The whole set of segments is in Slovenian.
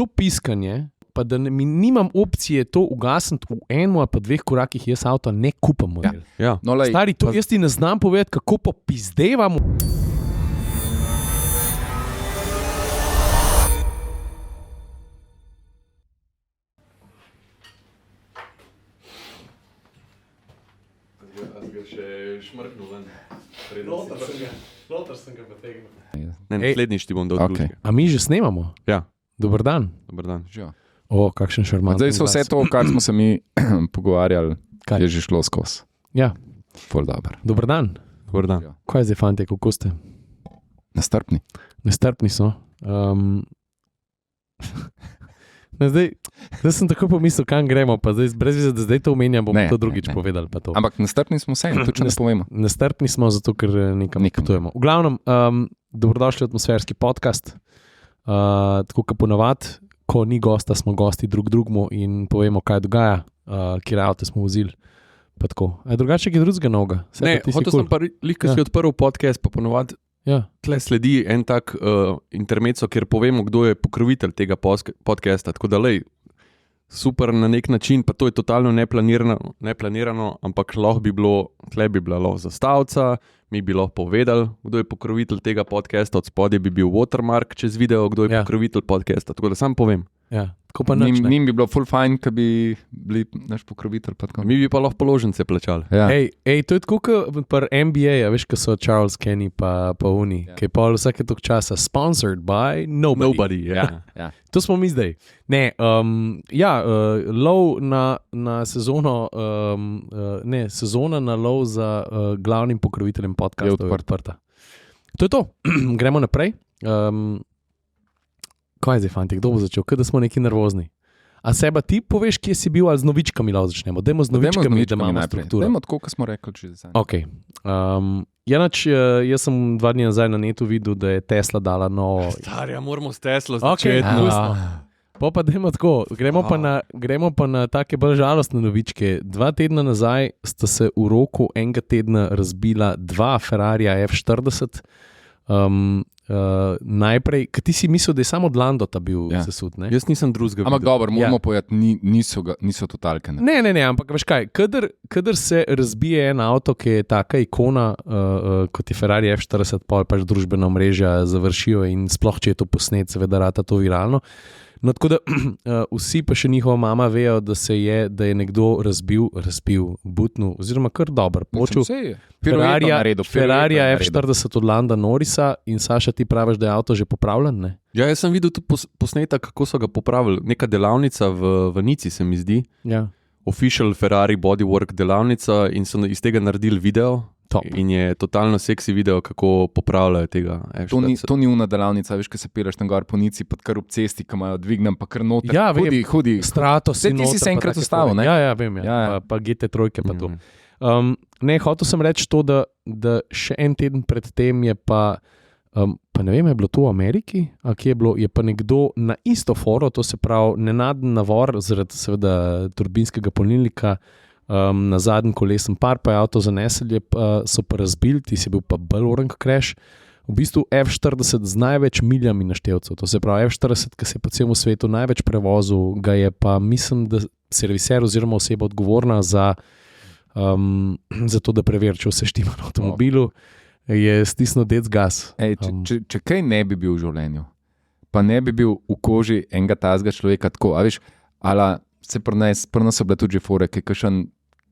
to piskanje, pa da nimam opcije to ugasniti v enem ali pa 2 korakih, jaz avto ne kupam. Ja. No, lej, Stari, to jaz ti ne znam povedati, kako pa pizdevam. Notar sem ga potegnil. Naslednjič ti bom dal druge. A mi že snemamo? Ja. Dober dan. Dobar dan. O, kakšen šarmantni zdaj so vse to, kar smo se mi pogovarjali, Kaj? je že šlo skozi. Ja, Ful dober. dober dan. Dobar dan. Kaj je zdaj, fantje, kako ste? Nastrpni. Nestrpni so. Zdaj sem tako pomislil, kam gremo, pa zdaj, brez veze, da zdaj to omenjam, bomo to drugič povedali. Pa to. Ampak nastrpni smo vse, to če ne povemo. Nestrpni smo zato, ker nekam potujemo. V glavnem, dobrodošli v atmosferski podcast. Tako kot ponavadi, ko ni gosta, smo gosti drug drugmu in povemo, kaj dogaja, kjer avto smo vozili. Pa tako. A je drugače, ki je drugega novega? Ne, hotel sem pa, ko si odprl podcast, pa ponovadi tle sledi en tak intermezzo, kjer povemo, kdo je pokrovitelj tega podcasta. Tako da lej, super na nek način, pa to je totalno neplanirano, ampak lahko bi bilo, tle bi bila lahko zastavca, mi bi lahko povedali, kdo je pokrovitelj tega podcasta, od spodje bi bil watermark čez video, kdo je pokrovitelj podcasta. Tako da sam povem. Ja, tako pa nič, ne. Njim bi bilo full fajn, kad bi bili naš pokrovitelj. Mi bi pa lahko položnice plačali. Ja. Ej, to je tako kot pri NBA, veš, ko so Charles Kenny pa Uni, ki je pa vsake toliko časa sponsored by nobody. Ja. To smo mi zdaj. Ne, lov na sezono, sezona na lov za glavnim pokroviteljem podcastov je odprta. To je to. Gremo naprej. Kaj je zdaj, fanti, kdo bo začel? Kaj da smo neki nervozni? A seba ti poveš, kje si bil, ali z novičkami lahko začnemo? Dajmo z novičkami, da imamo strukturo. Dajmo tako, kot smo rekli, če zdaj. Ok. Jaz sem 2 dni nazaj na netu videl, da je Tesla dala novo... Starja, moramo s Teslo začeti. Pa dajmo tako, gremo pa na take bolj žalostne novičke. 2 tedna nazaj sta se v roku enega tedna razbila 2 Ferrarija F40. Najprej, kaj ti si mislil, da je samo od Landota bil sesut, ne? Jaz nisem drugega videl. Ampak dobro, moramo povedati, niso totalke. Ne, ampak veš kaj, kadar se razbije en avto, ki je taka ikona, kot je Ferrari F40, pač družbena omrežja završijo in sploh, če je to posnet, seveda rata to viralno. No, tako da vsi pa še njihova mama vejo, da je nekdo razbil, butnil, oziroma kar dober, počel Ferrarija F40 od Landa Norrisa in Saša, ti praviš, da je avto že popravljen, ne? Ja, jaz sem videl tudi posnetek, kako so ga popravili. Neka delavnica v Nici, se mi zdi. Ja. Official Ferrari Bodywork delavnica in so iz tega naredili video. Top. In je totalno seksi video, kako popravljajo tega. To ni una delavnica, veš, ko se peleš tam gor po Nici, pa kar ob cesti, ko imajo dvignem, pa kar noter. Ja, hudi. Stratos in noter. Ti si se enkrat ustavil, ne? Ja, vem, ja. Pa GT3 pa to. Ne, hotel sem reči to, da še en teden pred tem je pa ne vem, je bilo to v Ameriki, a kje je bilo, je pa nekdo na isto foro, to se pravi nenaden navor zaradi seveda turbinskega polnilnika, na zadnjem kolesnem par, pa je avto zanesel, so pa razbili, ti si bil pa bolj oren crash, v bistvu F40 z največ miljami naštevcev, to se pravi F40, ki se je po celem svetu največ prevozil, ga je pa, mislim, da serviser oziroma oseba odgovorna za to, da preveri, če vse štima na avtomobilu, je stisnil dec gas. Če kaj ne bi bil v življenju, pa ne bi bil v koži enega tazga človeka tako, a veš, ala se pri nas so bile tudi že fore, ki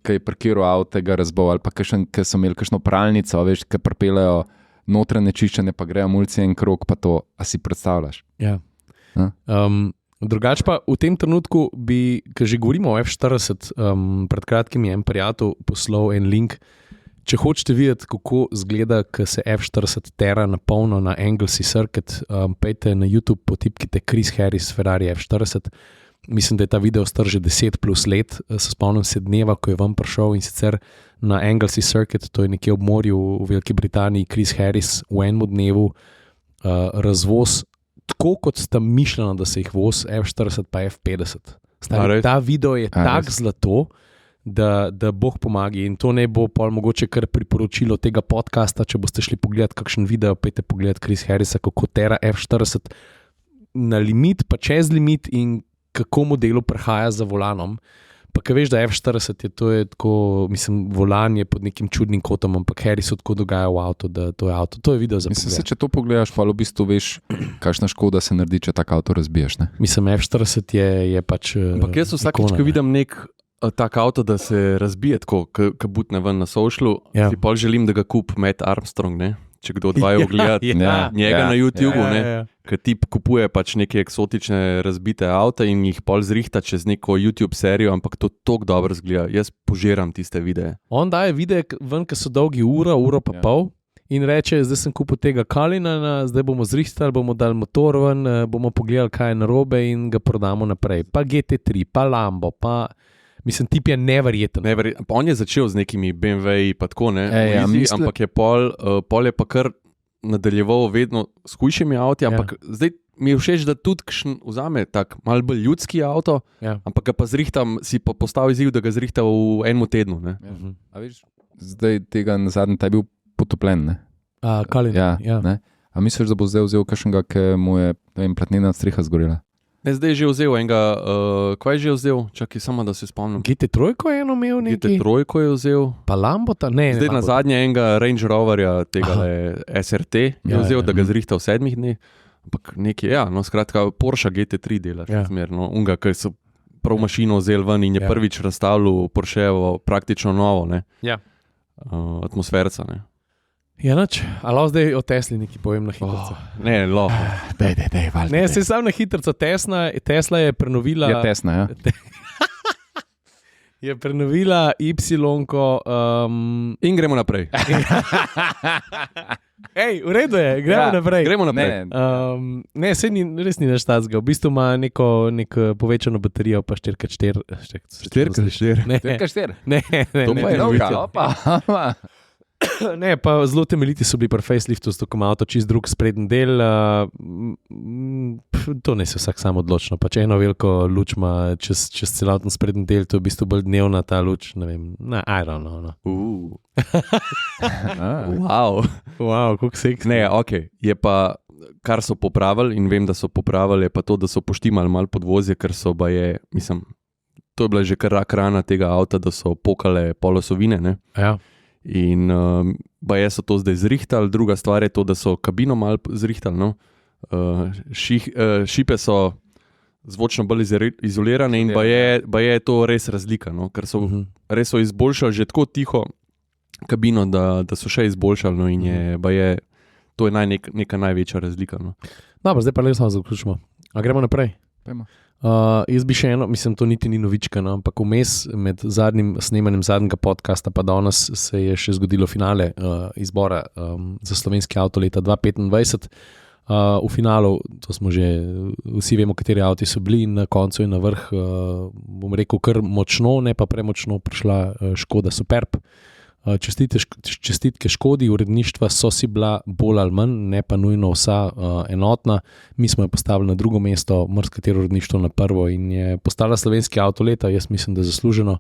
je parkiral avto, ga razbol, ali pa ki so imeli kakšno pralnico, veš, ki pripeljajo notranje čiščenje, pa grejo mulci en krog, pa to, a si predstavljaš? Ja. Drugač pa v tem trenutku ko že govorimo o F40, pred kratkim je en prijatelj poslal en link, če hočete videti, kako zgleda, ko se F40 tera na polno na Anglesey Circuit, pejte na YouTube, potipkite Chris Harris Ferrari F40. Mislim, da je ta video star že 10 plus let, se spomnim se dneva, ko je vam prišel, in sicer na Anglesey Circuit, to je nekje ob morju v Veliki Britaniji, Chris Harris v enem dnevu razvoz, tako kot sta mišljena, da se jih voz F40 pa F50. Ta video je tak zlato, da Bog pomagi, in to ne bo pol mogoče kar priporočilo tega podcasta, če boste šli pogledati kakšen video, pejte pogledati Chris Harrisa, kako tera F40, na limit, pa čez limit in kako modelu prihaja za volanom. Pa kaj veš, da F40 je tako, mislim, volan je pod nekim čudnim kotom, ampak Harry se tako dogaja v avtu, da to je avto. To je video za pogled. Mislim, če to pogledaš, pa v bistvu veš, kakšna škoda se naredi, če tak avto razbiješ. Ne? Mislim, F40 je pač. Ampak jaz vsakič, ko vidim nek tak avto, da se razbije tako, ki butne ven na socialu, si pol želim, da ga kup Matt Armstrong, ne? Če kdo odvaja ogled njega na YouTubu, ki tip kupuje pač neke eksotične razbite avta in jih pol zrihta čez neko YouTube serijo, ampak to tako dobro zgleda. Jaz požiram tiste videe. On daje videe ven, ki so dolgi uro pa pol in reče, zdaj sem kupil tega Cullinana, zdaj bomo zrihtali, bomo dali motor ven, bomo pogledali, kaj je narobe in ga prodamo naprej. Pa GT3, pa Lambo, pa... Mislim, tip je neverjeten. On je začel z nekimi BMW-ji pa tako, ne? Ampak je pol je pa kar nadaljeval vedno s hujšimi avti, ampak zdaj mi je všeč, da tudi vzame tak malo bolj ljudski avto, ampak ga pa zrihtam, si pa postavil izziv, da ga zrihta v enem tednu, ne? A veš, zdaj tega na zadnji, ta je bil potopljen, ne? Cullinan, ne? A misliš, da bo zdaj vzel kakšnega, ki mu je, ne vem, platnena streha zgorela? Ne, zdaj je že vzel enega, kaj je že vzel? Čakaj, samo da se spomnim. GT3 je eno imel nekaj? GT3 je vzel. Pa Lambota? Ne. Zdaj na zadnje enega Range Roverja, tega SRT, je vzel, da ga zrihta v 7 dneh. Ampak nekaj, no skratka, Porsche GT3 delaš, zmerno. Unga, ki so prav mašino vzel ven in je prvič razstavljal Porschevo praktično novo, ne? Atmosferca, ne? Ja, noč. Ali zdaj o Tesli nekaj povem na hitrco? Ne, lahko. Dej, valjda. Ne, se sam na hitrco. Tesla je prenovila... Ja, Tesla, ja. Je prenovila Y-ko... In gremo naprej. Ej, v redu je, gremo naprej. Ne, sej res ni naš tazga. V bistvu ima neko povečano baterijo, pa 4x4. 4x4? Ne. 4x4? Ne. To pa je novka, opa. Ne, pa zelo temeljiti so bili pri faceliftu, zato ko ima avto čist drug sprednji del. To ne se vsak sam odločno. Pač eno veliko luč ima čez celoten sprednji del, to je v bistvu bolj dnevna ta luč. Ne vem, I don't know. Wow, koliko seksi. Ne, ok. Je pa, kar so popravili in vem, da so popravili, je pa to, da so poštimali malo podvozje, ker so baje, mislim, to je bila že kar rak rana tega avta, da so pokale polosovine, ne? Ja. In baje so to zdaj zrihtali, druga stvar je to, da so kabino malo zrihtali, no? Šipe so zvočno bolj izolirane in baje je to res razlika, no? Ker so res so izboljšali že tako tiho kabino, da so še izboljšali, no? In je baje, to je neka največja razlika, no? Dobro, zdaj pa le samo zaključimo. A gremo naprej? Pojmo. Jaz bi še eno, mislim, to niti ni novička, no, ampak vmes med zadnjim snemanjem zadnjega podcasta pa danes se je še zgodilo finale izbora za slovenski avto leta 2025. V finalu, to smo že, vsi vemo, kateri avti so bili in na koncu je na vrh, bom rekel, kar močno, ne pa premočno prišla Škoda Superb. Čestitke Škodi, uredništva so si bila bolj ali manj, ne pa nujno vsa enotna. Mi smo jo postavili na drugo mesto, marsikatero uredništvo na prvo in je postala slovenski avto leta, jaz mislim, da je zasluženo,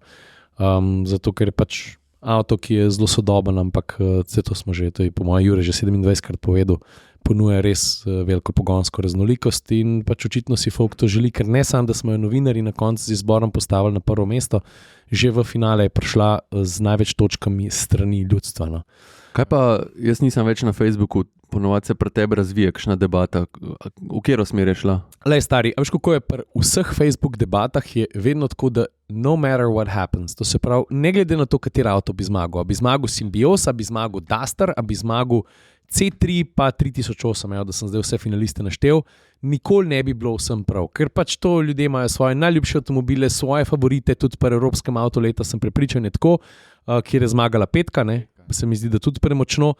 zato ker je pač avto, ki je zelo sodoben, ampak vse to smo že, to je po mojem Jure že 27krat povedal, ponuja res veliko pogonsko raznolikost in pač očitno si folk to želi, ker ne samo, da smo jo novinari na koncu z izborom postavili na prvo mesto, že v finale je prišla z največ točkami strani ljudstva. No. Kaj pa, jaz nisem več na Facebooku, ponovadi se pri tebi razvije kakšna debata, v katero smer je šla? Lej stari, a veš kako je pri vseh Facebook debatah je vedno tako, da no matter what happens, to se pravi, ne glede na to, kateri avto bi zmagal, a bi zmagal Symbios, a bi zmagal Duster, a bi zmagal C3 pa 3008, da sem zdaj vse finaliste naštel, nikoli ne bi bilo vsem prav, ker pač to ljudje imajo svoje najljubše avtomobile, svoje favorite, tudi pri Evropskem avto leta sem prepričan je tako, kjer je zmagala petka, ne, se mi zdi, da tudi premočno,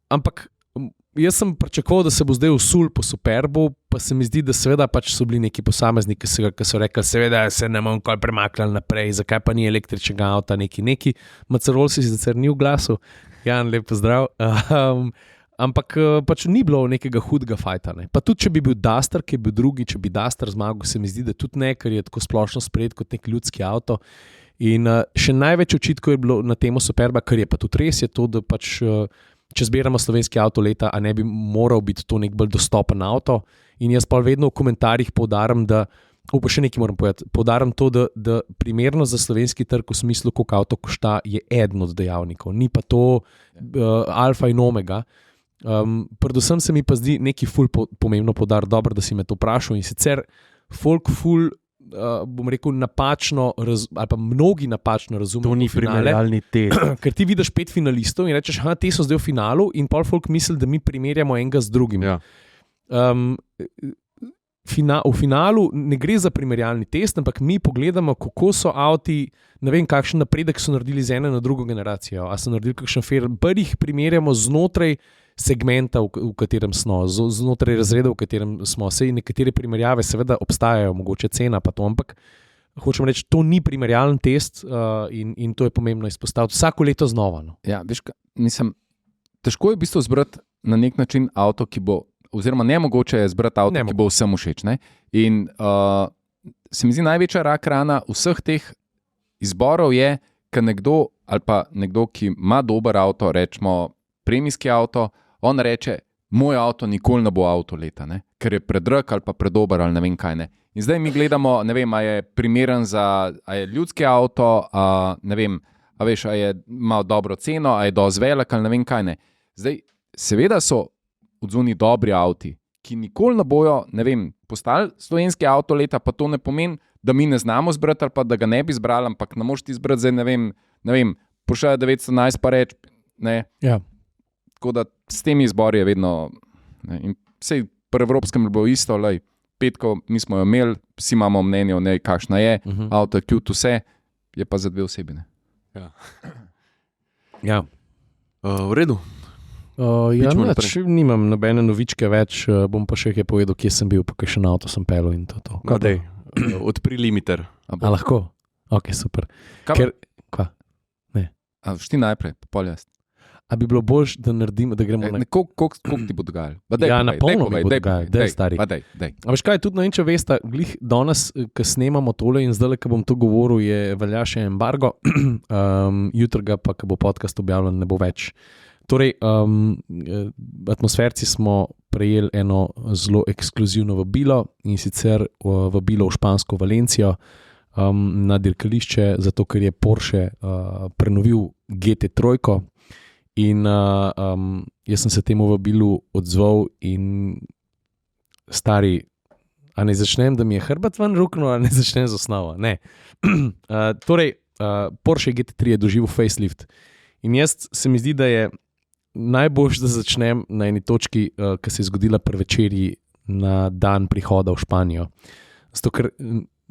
ampak jaz sem pričakoval, da se bo zdaj usul po Superbu, pa se mi zdi, da seveda pač so bili neki posamezniki, ki so rekli, seveda se ne bomo nikoli premaknili naprej, zakaj pa ni električnega avta, neki. Macerol si sicer ni v glasu, Jan, lep pozdrav. Ampak pač ni bilo nekega hudega fajta. Ne. Pa tudi, če bi bil Duster, ki je bil drugi, če bi Duster zmagal, se mi zdi, da tudi ne, ker je tako splošno sprejet kot nek ljudski avto. In še največ očitkov je bilo na temo Superba, kar je pa tudi res, je to, da pač če zbiramo slovenski avto leta, a ne bi moral biti to nek bolj dostopen avto. In jaz pa vedno v komentarjih poudarim, da pa še nekaj moram povedati. Poudarim to, da primerno za slovenski trg v smislu, koliko avto košta, je eden od dejavnikov, ni pa to alfa in omega. Predvsem se mi pa zdi nekaj ful pomembno poudariti, dobro, da si me to vprašal. In sicer folk ful, bom rekel, napačno, ali pa mnogi napačno razumejo. To ni primerjalni test. Ker ti vidiš 5 finalistov in rečeš, te so zdaj v finalu, in pol folk misli, da mi primerjamo enega z drugim. Ja. V finalu ne gre za primerjalni test, ampak mi pogledamo, kako so avti, ne vem, kakšen napredek so naredili z ene na drugo generacijo. A so naredili kakšen fair. Jih primerjamo znotraj segmenta, v katerem smo, znotraj razreda, v katerem smo. Sej nekatere primerjave seveda obstajajo, mogoče cena pa to, ampak hočem reči, to ni primerjalen test in to je pomembno izpostaviti vsako leto znova. No. Ja, veš, težko je v bistvu zbrati na nek način avto, ki bo, oziroma nemogoče je zbrati avto, ki bo vsem všeč. Ne? In se mi zdi največja rak rana vseh teh izborov je, ker nekdo, ali pa nekdo, ki ima dober avto, rečemo premijski avto, on reče, moj avto nikoli ne bo avto leta, ne? Ker je predrag ali pa predober ali ne vem kaj ne. In zdaj mi gledamo, ne vem, a je primeren za, a je ljudski avto, ne vem, a veš, a je ima dobro ceno, a je dosti velik ali ne vem kaj ne. Zdaj, seveda so odzuni dobri avti, ki nikoli ne bojo, ne vem, postali slovenski avto leta, pa to ne pomeni, da mi ne znamo zbrati ali pa da ga ne bi zbrali, ampak ne moš ti zbrati zdaj, ne vem, Porsche 911 pa reč, ne. Ja. Tako da s temi izbori je vedno, ne, in vsej pri evropskem je bilo isto, lej, petko, mi smo jo imeli, vsi imamo mnenje o njej, kakšna je, avto je cute vse, je pa za 2 osebi. Ne. Ja. V redu. Nimam nobene novičke več, bom pa še kaj povedal, kje sem bil, pa kakšen avto sem pelil in to. No, dej, odpri limiter. A lahko? Ok, super. Ker, kva? Ne. A šti najprej, pol jaz. A bi bilo boljš, da naredimo, da gremo na... Koliko ti bo dogajalo? Ja, na polno mi bo dogajalo, daj stari. Dej. A veš kaj, tudi ne vem, če veste, glih danes, ko snemamo tole in zdaj, ko bom to govoril, je velja še embargo, jutri ga pa, ko bo podcast objavljen, ne bo več. Torej, atmosferci smo prejeli eno zelo ekskluzivno vabilo in sicer vabilo v špansko Valencijo na dirkališče, zato ker je Porsche prenovil GT3 in jaz sem se temu vabilu odzval in stari, a ne začnem, da mi je hrbet ven ruknil, a ne začnem z osnovo, ne. Torej, Porsche GT3 je doživel facelift in jaz se mi zdi, da je najboljš, da začnem na eni točki, ki se je zgodila pri večerji na dan prihoda v Španijo. Zato, ker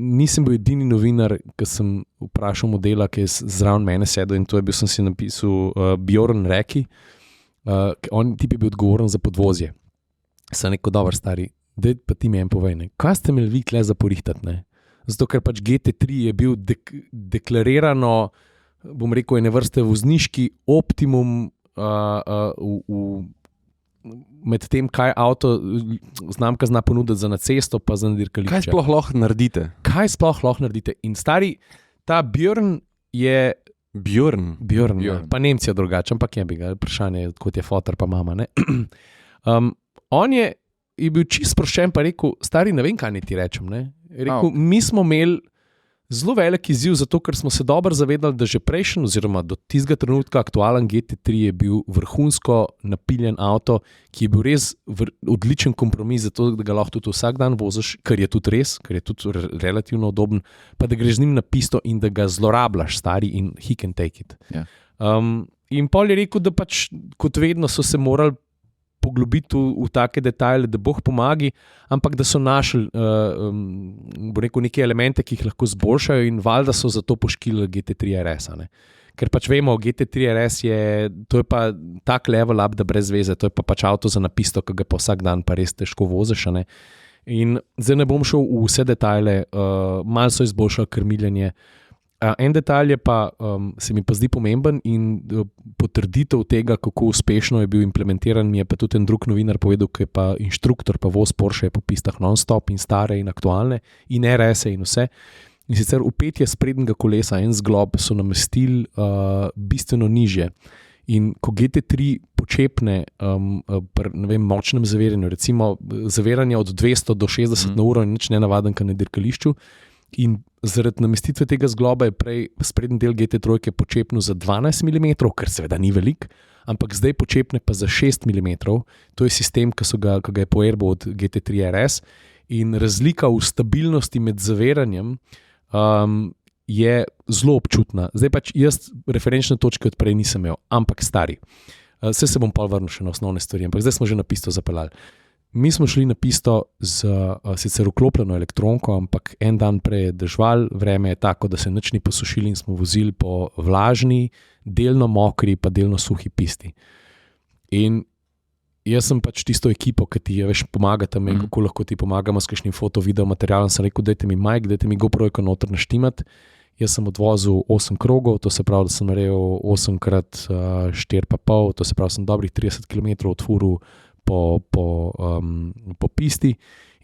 nisem bil edini novinar, ki sem vprašal modela, ki je zraven mene sedel in to je bil, sem si napisal Bjorn Reki. On tip je bil odgovoren za podvozje. Sem rekel, dober stari, daj pa ti mi povej, ne, kaj ste imeli vi tle za porihtati, ne? Zato, ker pač GT3 je bil deklarirano, bom rekel, ene vrste vozniški optimum med tem, kaj avto znamka zna ponuditi za na cesto, pa za na dirkališče. Kaj sploh lahko naredite? In stari, ta Bjorn je... Bjorn. Pa Nemci je drugače, ampak je bi ga, vprašanje, kot je fotor pa mama, ne? On je bil čist sproščen, pa rekel, stari, ne vem, kaj ne ti rečem, ne? Rekel, mi smo imeli zelo velik izziv, zato ker smo se dobro zavedali, da že prejšnji, oziroma do tistega trenutka aktualen GT3 je bil vrhunsko napiljen avto, ki je bil res odličen kompromis, zato da ga lahko tudi vsak dan voziš, kar je tudi res, kar je tudi relativno udoben, pa da greš z njim na pisto in da ga zlorabljaš, stari, in he can take it. Ja. In pol je rekel, da pač kot vedno so se morali poglobiti v take detajle, da Bog pomagi, ampak da so našli neke elemente, ki jih lahko zboljšajo in valjda so zato poškilili GT3 RS. Ker pač vemo, GT3 RS to je pa tak level up, da brez veze, to je pa pač avto za napisto, ki ga pa vsak dan pa res težko voziš. In zdaj ne bom šel v vse detajle, malo so izboljšali krmiljenje. En detalj je pa, se mi pa zdi pomemben in potrditev tega, kako uspešno je bil implementiran, mi je pa tudi en drug novinar povedal, ki je pa inštruktor pa voz Porsche po pistah non-stop in stare in aktualne in RS-e in vse. In sicer upetje sprednjega kolesa, en zglob so namestili bistveno nižje. In ko GT3 počepne pri močnem zaviranju, recimo zaviranje od 200 do 60 na uro, nič nenavaden, kar na dirkališču. In zaradi namestitve tega zgloba je prej sprednji del GT3 počepnil za 12 mm, kar seveda ni velik, ampak zdaj počepne pa za 6 mm. To je sistem, ki ga je poerbil od GT3 RS. In razlika v stabilnosti med zaviranjem je zelo občutna. Zdaj pač jaz referenčne točke od prej nisem imel, ampak stari. Vse se bom pa vrnil še na osnovne stvari, ampak zdaj smo že na pisto zapeljali. Mi smo šli na pisto z sicer vklopljeno elektronko, ampak en dan prej je dežval, vreme je tako, da se nič ni posušili in smo vozili po vlažni, delno mokri, pa delno suhi pisti. In jaz sem pač tisto ekipo, ki ti je veš pomagata me, kako lahko ti pomagamo s kakšnim foto, video materialom, sem rekel, dajte mi mic, dajte mi GoPro-jko noter naštimati. Jaz sem odvozil 8 krogov, to se pravi, da sem naredil 8x4,5, to se pravi, sem dobrih 30 km odfuril po pisti.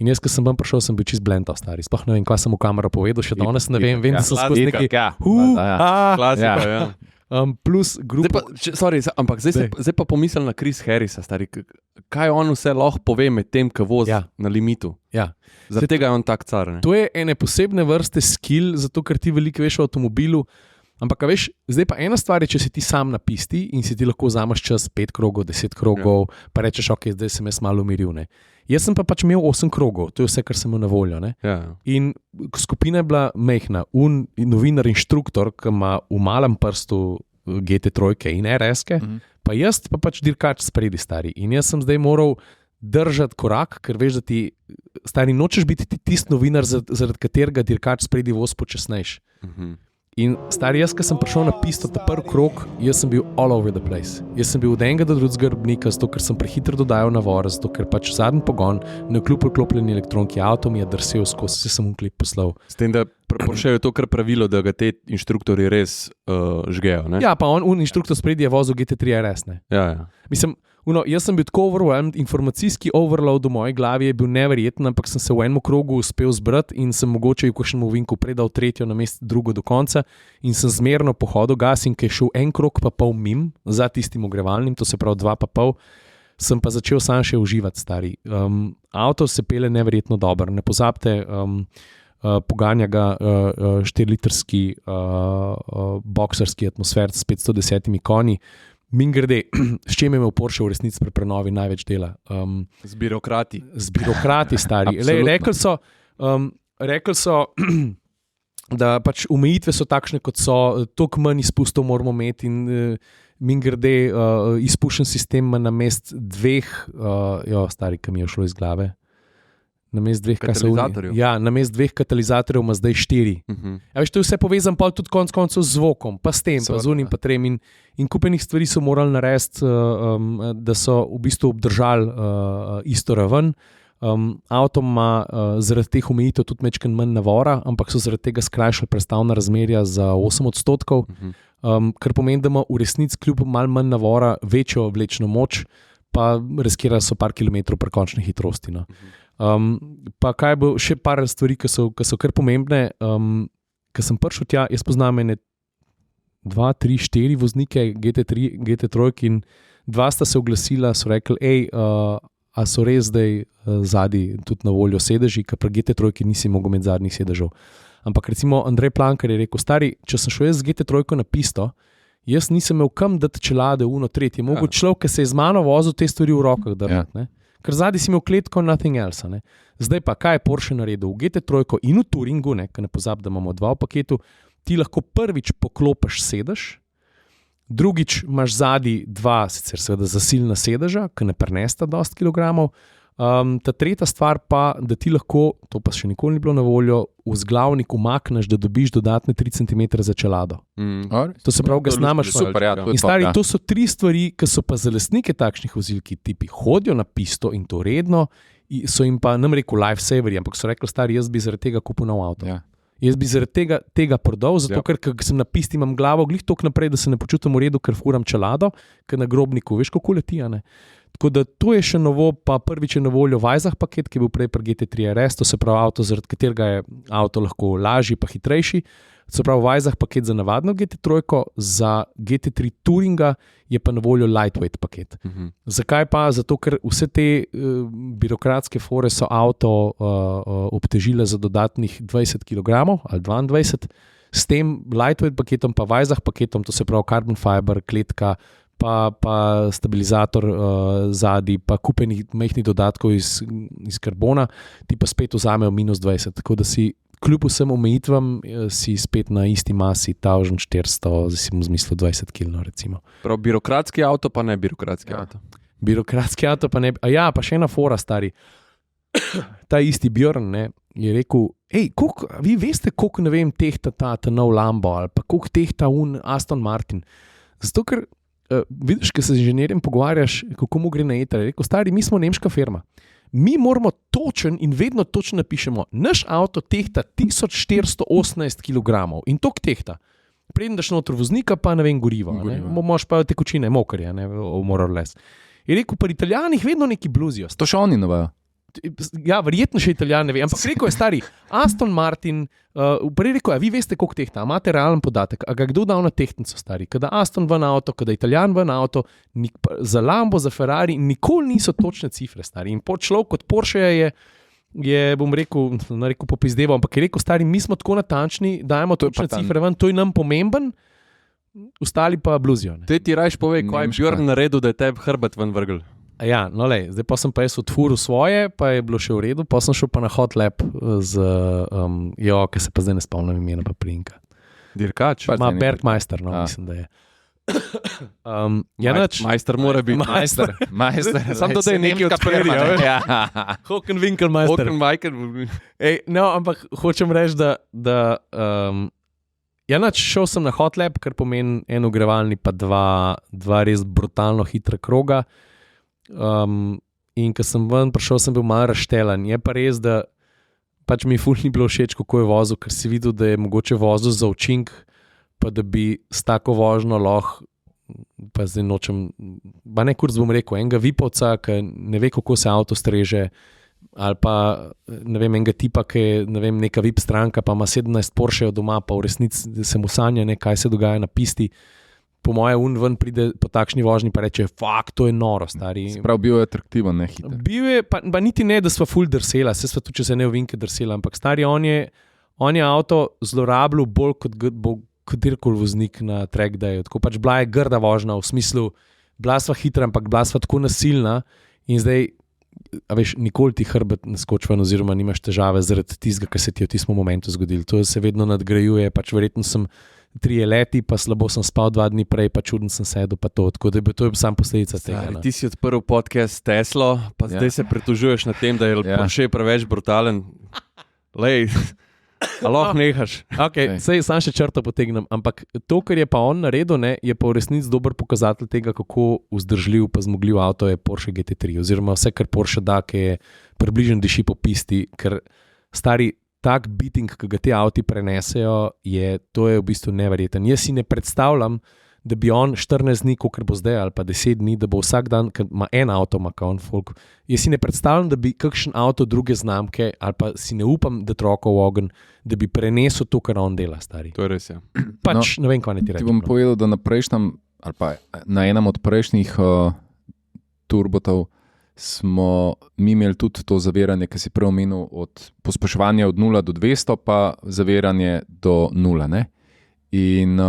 In jaz, ko sem vam prišel, sem bil čist blendal, stari. Sploh ne vem, kaj sem v kamero povedal, še danes ne vem, da sem skozi nekaj... Klasika, ja. Plus grupa... Zdaj pa pomislim na Chris Harrisa, stari. Kaj on vse lahko pove med tem, ko vozi na limitu? Ja. Zaradi tega je on tak car, ne? To je ene posebne vrste skill, zato ker ti veliko veš o avtomobilu. Ampak veš, zdaj pa ena stvar je, če si ti sam na pisti in si ti lahko vzameš čas 5 krogov, 10 krogov, pa rečeš, ok, zdaj sem jaz malo umiril, ne. Jaz sem pa pač imel 8 krogov, to je vse, kar sem imel na voljo, ne. Ja. In skupina je bila mehna, novinar, inštruktor, ki ima v malem prstu GT3 in RS-ke, pa jaz pa pač dirkač spredi, stari. In jaz sem zdaj moral držati korak, ker veš, da ti, stari, nočeš biti ti tisti novinar, zaradi katerega dirkač spredi voz počasnejš. In stari, jaz, ko sem prišel na pisto ta prvi krog, jaz sem bil all over the place. Jaz sem bil od enega do drugega robnika, zato ker sem prehitro dodajal navor, zato ker pač zadnji pogon, ne kljub vklopljeni elektronki, avto mi je drsel skozi, se sem v klip poslal. S tem, da je to kar pravilo, da ga te inštruktori res žgejo, ne? Ja, pa inštruktor spredi je vozil GT3 RS, ne? Ja. Mislim, jaz sem bil tako overwhelmed, informacijski overload v moji glavi je bil neverjeten, ampak sem se v enem krogu uspel zbrati in sem mogoče v kakšnem ovinku predal tretjo namesto drugo do konca in sem zmerno po hodu gas in ko je šel en krog pa pol mim za tistim ogrevalnim, to se pravi 2,5, sem pa začel sam še uživati, stari. Avto se pele neverjetno dobro, ne pozabite, poganja ga 4-litrski boksarski atmosfer s 510 konji. Mimogrede, s čem je imel Porsche v resnici pri prenovi največ dela? Z birokrati. Z birokrati, stari. Rekli so, da pač omejitve so takšne, kot so, toliko manj izpustov moramo imeti in mimogrede, izpušen sistem ima namest 2, stari, ki mi je šlo iz glave. Namest 2 katalizatorjev. Namest 2 katalizatorjev ima zdaj 4. Ja, veš, to je vse povezan pa tudi konec koncev z zvokom, pa s tem, pa z unim, pa trem. In kupenih stvari so morali narediti, da so v bistvu obdržali isto raven. Avto ima zaradi teh omejitev tudi mečken manj navora, ampak so zaradi tega skrajšali prestavna razmerja za 8%, kar pomeni, da ima v resnici kljub malo manj navora večjo vlečno moč, pa riskirajo so par kilometrov pri končni hitrosti, no. Pa kaj bo še par stvari, ki so kar pomembne. Ko sem prišel tja, jaz poznam ene 2, 3, 4 voznike GT3 in 2 sta se oglasila, so rekli, a so res zdaj zadnji tudi na voljo sedeži, ker pri GT3 nisi mogel imeti zadnjih sedežev. Ampak recimo Andrej Plankar je rekel, stari, če sem šel jaz z GT3 na pisto, jaz nisem imel kam dati čelade v tretje. Mogel človek, ki se je z mano vozil, te stvari v rokah držati, ne? Ker zadnji si imel kletko, nothing else. Ne? Zdaj pa, kaj je Porsche naredil? V GT3 in v Turingu, ker ne pozabi, da imamo 2 v paketu, ti lahko prvič poklopiš sedež, drugič imaš zadnji 2, sicer seveda zasilna sedeža, ki ne prenesta dosti kilogramov. Ta tretja stvar pa, da ti lahko, to pa še nikoli ni bilo na voljo, v vzglavnik umakneš, da dobiš dodatne 3 cm za čelado. To se pravi, ga snamaš super. In stari, to so 3 stvari, ki so pa za lastnike takšnih vozil, ki tipi hodijo na pisto in to redno, so jim pa nam rekel lifesaveri, ampak so rekli, stari, jaz bi zaradi tega kupil nov avto. Ja. Jaz bi zaradi tega prodal, zato ker sem na pisti, imam glavo glih toliko naprej, da se ne počutim v redu, ker furam čelado, ker na grobniku, veš, kako leti, ne? Tako da to je še novo, pa prvič je na voljo Vajzah paket, ki je bil prej pri GT3 RS, to se pravi avto, zaradi katerega je avto lahko lažji pa hitrejši. Se pravi, v Vajzah paket za navadno GT3, za GT3 Touringa je pa na voljo lightweight paket. Zakaj pa? Zato, ker vse te birokratske fore so avto obtežile za dodatnih 20 kg ali 22, s tem lightweight paketom, pa Vajzah paketom, to se pravi carbon fiber, kletka, pa stabilizator zadaj, pa kupenih majhnih dodatkov iz karbona, ti pa spet vzamejo -20. Tako da si kljub vsem omejitvam si spet na isti masi 1400, zdaj si mu zmislil 20 kg. Recimo. Prav birokratski avto, pa ne birokratski avto. Birokratski avto, pa ne. Pa še ena fora, stari. Ta isti Björn je rekel, vi veste, koliko ne vem, tehta ta nov Lambo ali pa koliko tehta Aston Martin. Zato, ker vidiš, ko se z inženirjem pogovarjaš, kako mu gre na eter. Rekel, stari, mi smo nemška firma. Mi moramo točen in vedno točno napišemo, naš avto tehta 1418 kg in toliko tehta. Preden daš noter voznika, pa ne vem, gorivo. Moš pa tekočine, mokrje, moral les. Je rekel, pa Italijanih vedno neki bluzijo. To še oni novajo. Ja, verjetno še Italijani ne ve, ampak rekel je stari, Aston Martin, prej rekel je, vi veste, koliko tehta, imate realen podatek, a ga kdo dal na tehtnico, stari, kada Aston ven avto, kada Italijan ven avto, za Lambo, za Ferrari, nikoli niso točne cifre, stari, in človek kot Porsche je, bom rekel, popizdeval, ampak je rekel, stari, mi smo tako natančni, dajemo točne cifre ven, to je nam pomemben, ostali pa bluzijo. Te ti rajš povej, kaj je Björn naredil, da je tebi hrbet ven vrgel. Ja, no lej, zdaj pa sem pa jaz odfuril svoje, pa je bilo še v redu, pa sem šel pa na Hot Lab ki se pa zdaj ne spomnim imena pa priimka. Dirkač? Bergmeister, mislim, da je. Majster mora biti. Majster. Sam to, da je nekaj od spredi. Hokenwinkelmeister. No, ampak hočem reči, da šel sem na Hot Lab, kar pomeni en ogrevalni pa dva res brutalno hitra kroga. In ko sem ven prišel, sem bil malo razštelan. Je pa res, da pač mi ful ni bilo všeč, kako je vozil, ker si videl, da je mogoče vozil za učink, pa da bi s tako vožnjo lahko, pa zdaj nočem, pa ne kurz bom rekel, enega vipovca, ki ne ve, kako se avto streže, ali pa ne vem, enega tipa, ki je neka VIP stranka, pa ima 17 Porsche doma, pa v resnici se mu sanja, kaj se dogaja na pisti. Po moje ven pride po takšni vožnji pa reče, fakt, to je noro, stari. Prav bil je atraktiven, ne hiter. Bil je, pa niti ne, da sva ful drsela, se sva tudi, če se ne ovinke drsela, ampak stari, on je avto zlorabljal bolj kot katerikoli voznik na track day. Tako pač bila je grda vožnja, v smislu, bila sva hitra, ampak bila sva tako nasilna in zdaj, nikoli ti hrbet ne skoči ven oziroma nimaš težave zaradi tistega, kar se ti v tistem momentu zgodil. To se vedno nadgrajuje, pač verjetno sem 3 leti, pa slabo sem spal 2 dni prej, pa čuden sem sedel, pa to. Tako da to je sam posledica tega. Ti si odprl podcast Teslo, pa zdaj se pritožuješ nad tem, da je Porsche preveč brutalen. Lej, lahko nehaš. Sej sam še črto potegnem, ampak to, kar je pa on naredil, je pa v resnici dober pokazatelj tega, kako vzdržljiv pa zmogljiv avto je Porsche GT3, oziroma vse, kar Porsche da, ki je približno diši po pisti, ker stari tak beating, ki ga ti avti prenesejo, to je v bistvu neverjeten. Jaz si ne predstavljam, da bi on 14 dni, kot bo zdaj, ali pa 10 dni, da bo vsak dan, ker ima en avto, folk. Jaz si ne predstavljam, da bi kakšen avto druge znamke, ali pa si ne upam, da troko v ogen, da bi prenesel to, kar on dela, stari. To je res, ja. Pač, ne vem, kaj ne ti rečem. Ti bom povedal, da na prejšnjem, ali pa na enem od prejšnjih turbotov smo mi imeli tudi to zaviranje, ki si prej omenil, od pospeševanja od 0 do 200, pa zaviranje do 0. Ne? In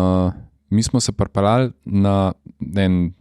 mi smo se pripeljali na en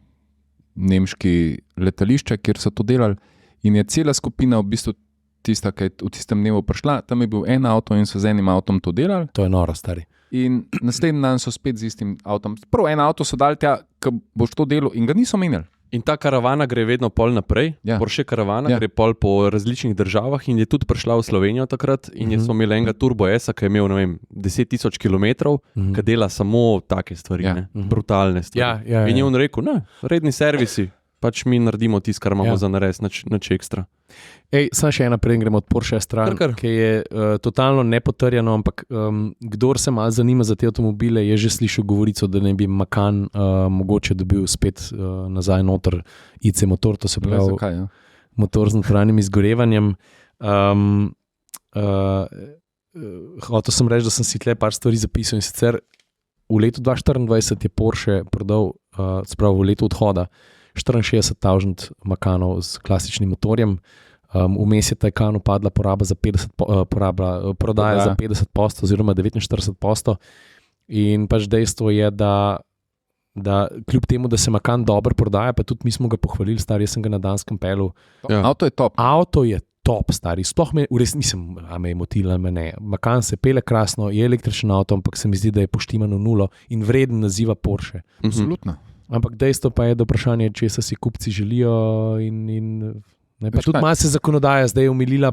nemški letališče, kjer so to delali, in je cela skupina v bistvu tista, ki je v tistem dnevu prišla, tam je bil en avto in so z enim avtom to delali. To je noro, stari. In naslednji dan so spet z istim avtom. Prvo en avto so dali tja, ki boš to delal, in ga niso menjali. In ta karavana gre vedno pol naprej, Porsche karavana gre pol po različnih državah in je tudi prišla v Slovenijo takrat in smo imeli enega Turbo S, ki je imel, 10 000 km, ki dela samo take stvari, brutalne stvari. In je on rekel, redni servisi, pač mi naredimo tisto, kar imamo za nares, nič ekstra. Samo še ena, preden gremo od Porsche stran, ki je totalno nepotrjeno, ampak kdor se malo zanima za te avtomobile, je že slišal govorico, da ne bi Macan mogoče dobil spet nazaj noter IC motor, to se pravi motor z notranjim izgorevanjem. hotel sem reči, da sem si tle par stvari zapisal in sicer v letu 2024 je Porsche prodal, spravo v letu odhoda, 64,000 Macanov s klasičnim motorjem. Vmes je Taycanu padla prodaja za 50% oziroma 49%. In pač dejstvo je, da kljub temu, da se Macan dobro prodaja, pa tudi mi smo ga pohvalili, stari, jaz sem ga na Danskem pelil. Ja. Avto je top. Avto je top, stari. Sploh me, v resnici nisem, me je motila, me ne. Macan se pele krasno, je električen avto, ampak se mi zdi, da je poštimano nulo in vreden naziva Porsche. Absolutno. Ampak dejstvo pa je, da vprašanje, če se kupci želijo in ne, pa tudi malo se zakonodaja zdaj umilila.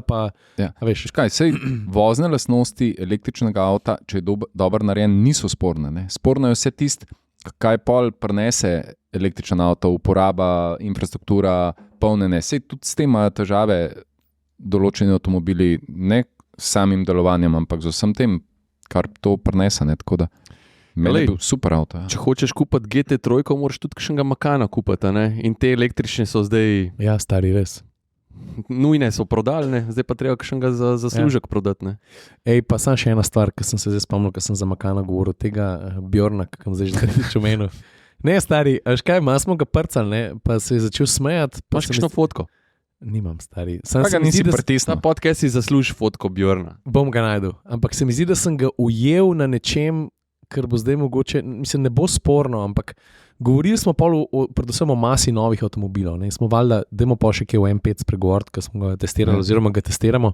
Ja. Veš kaj, sej vozne lastnosti električnega avta, če je dobro narejen, niso sporne. Ne? Sporno je vse tisto, kaj pol prenese električen avto, uporaba, infrastruktura, polnjenje. Sej tudi s tem imajo težave določeni avtomobili, ne s samim delovanjem, ampak z vsem tem, kar to prenese. Tako da meni je bil super avto. Ja. Če hočeš kupiti GT3, moraš tudi kakšnega Macana kupiti. In te električne so zdaj... Ja, stari, res. Nujne so prodali, ne? Zdaj pa treba kakšnega zaslužek prodati. Ne? Ej, pa samo še ena stvar, ki sem se zdaj spomnil, ko sem za Macana govoril, tega Bjorna, ki sem zdaj že omenil. Ne, stari, veš kaj, malo smo ga prcali, ne? Pa se je začel smejati. Imaš kakšno fotko? Nimam, stari. Pa ga nisi pritisnil. Na podcast si zasluži fotko Bjorna. Bom ga najdel. Ampak se mi zdi, da sem ga ujel na nečem, kar bo zdaj mogoče, mislim, ne bo sporno, ampak govorili smo predvsem o masi novih avtomobilov. Ne? Smo valjda, dajmo pa še kaj v M5 spregovoriti, ko smo ga testirali, oziroma ga testiramo.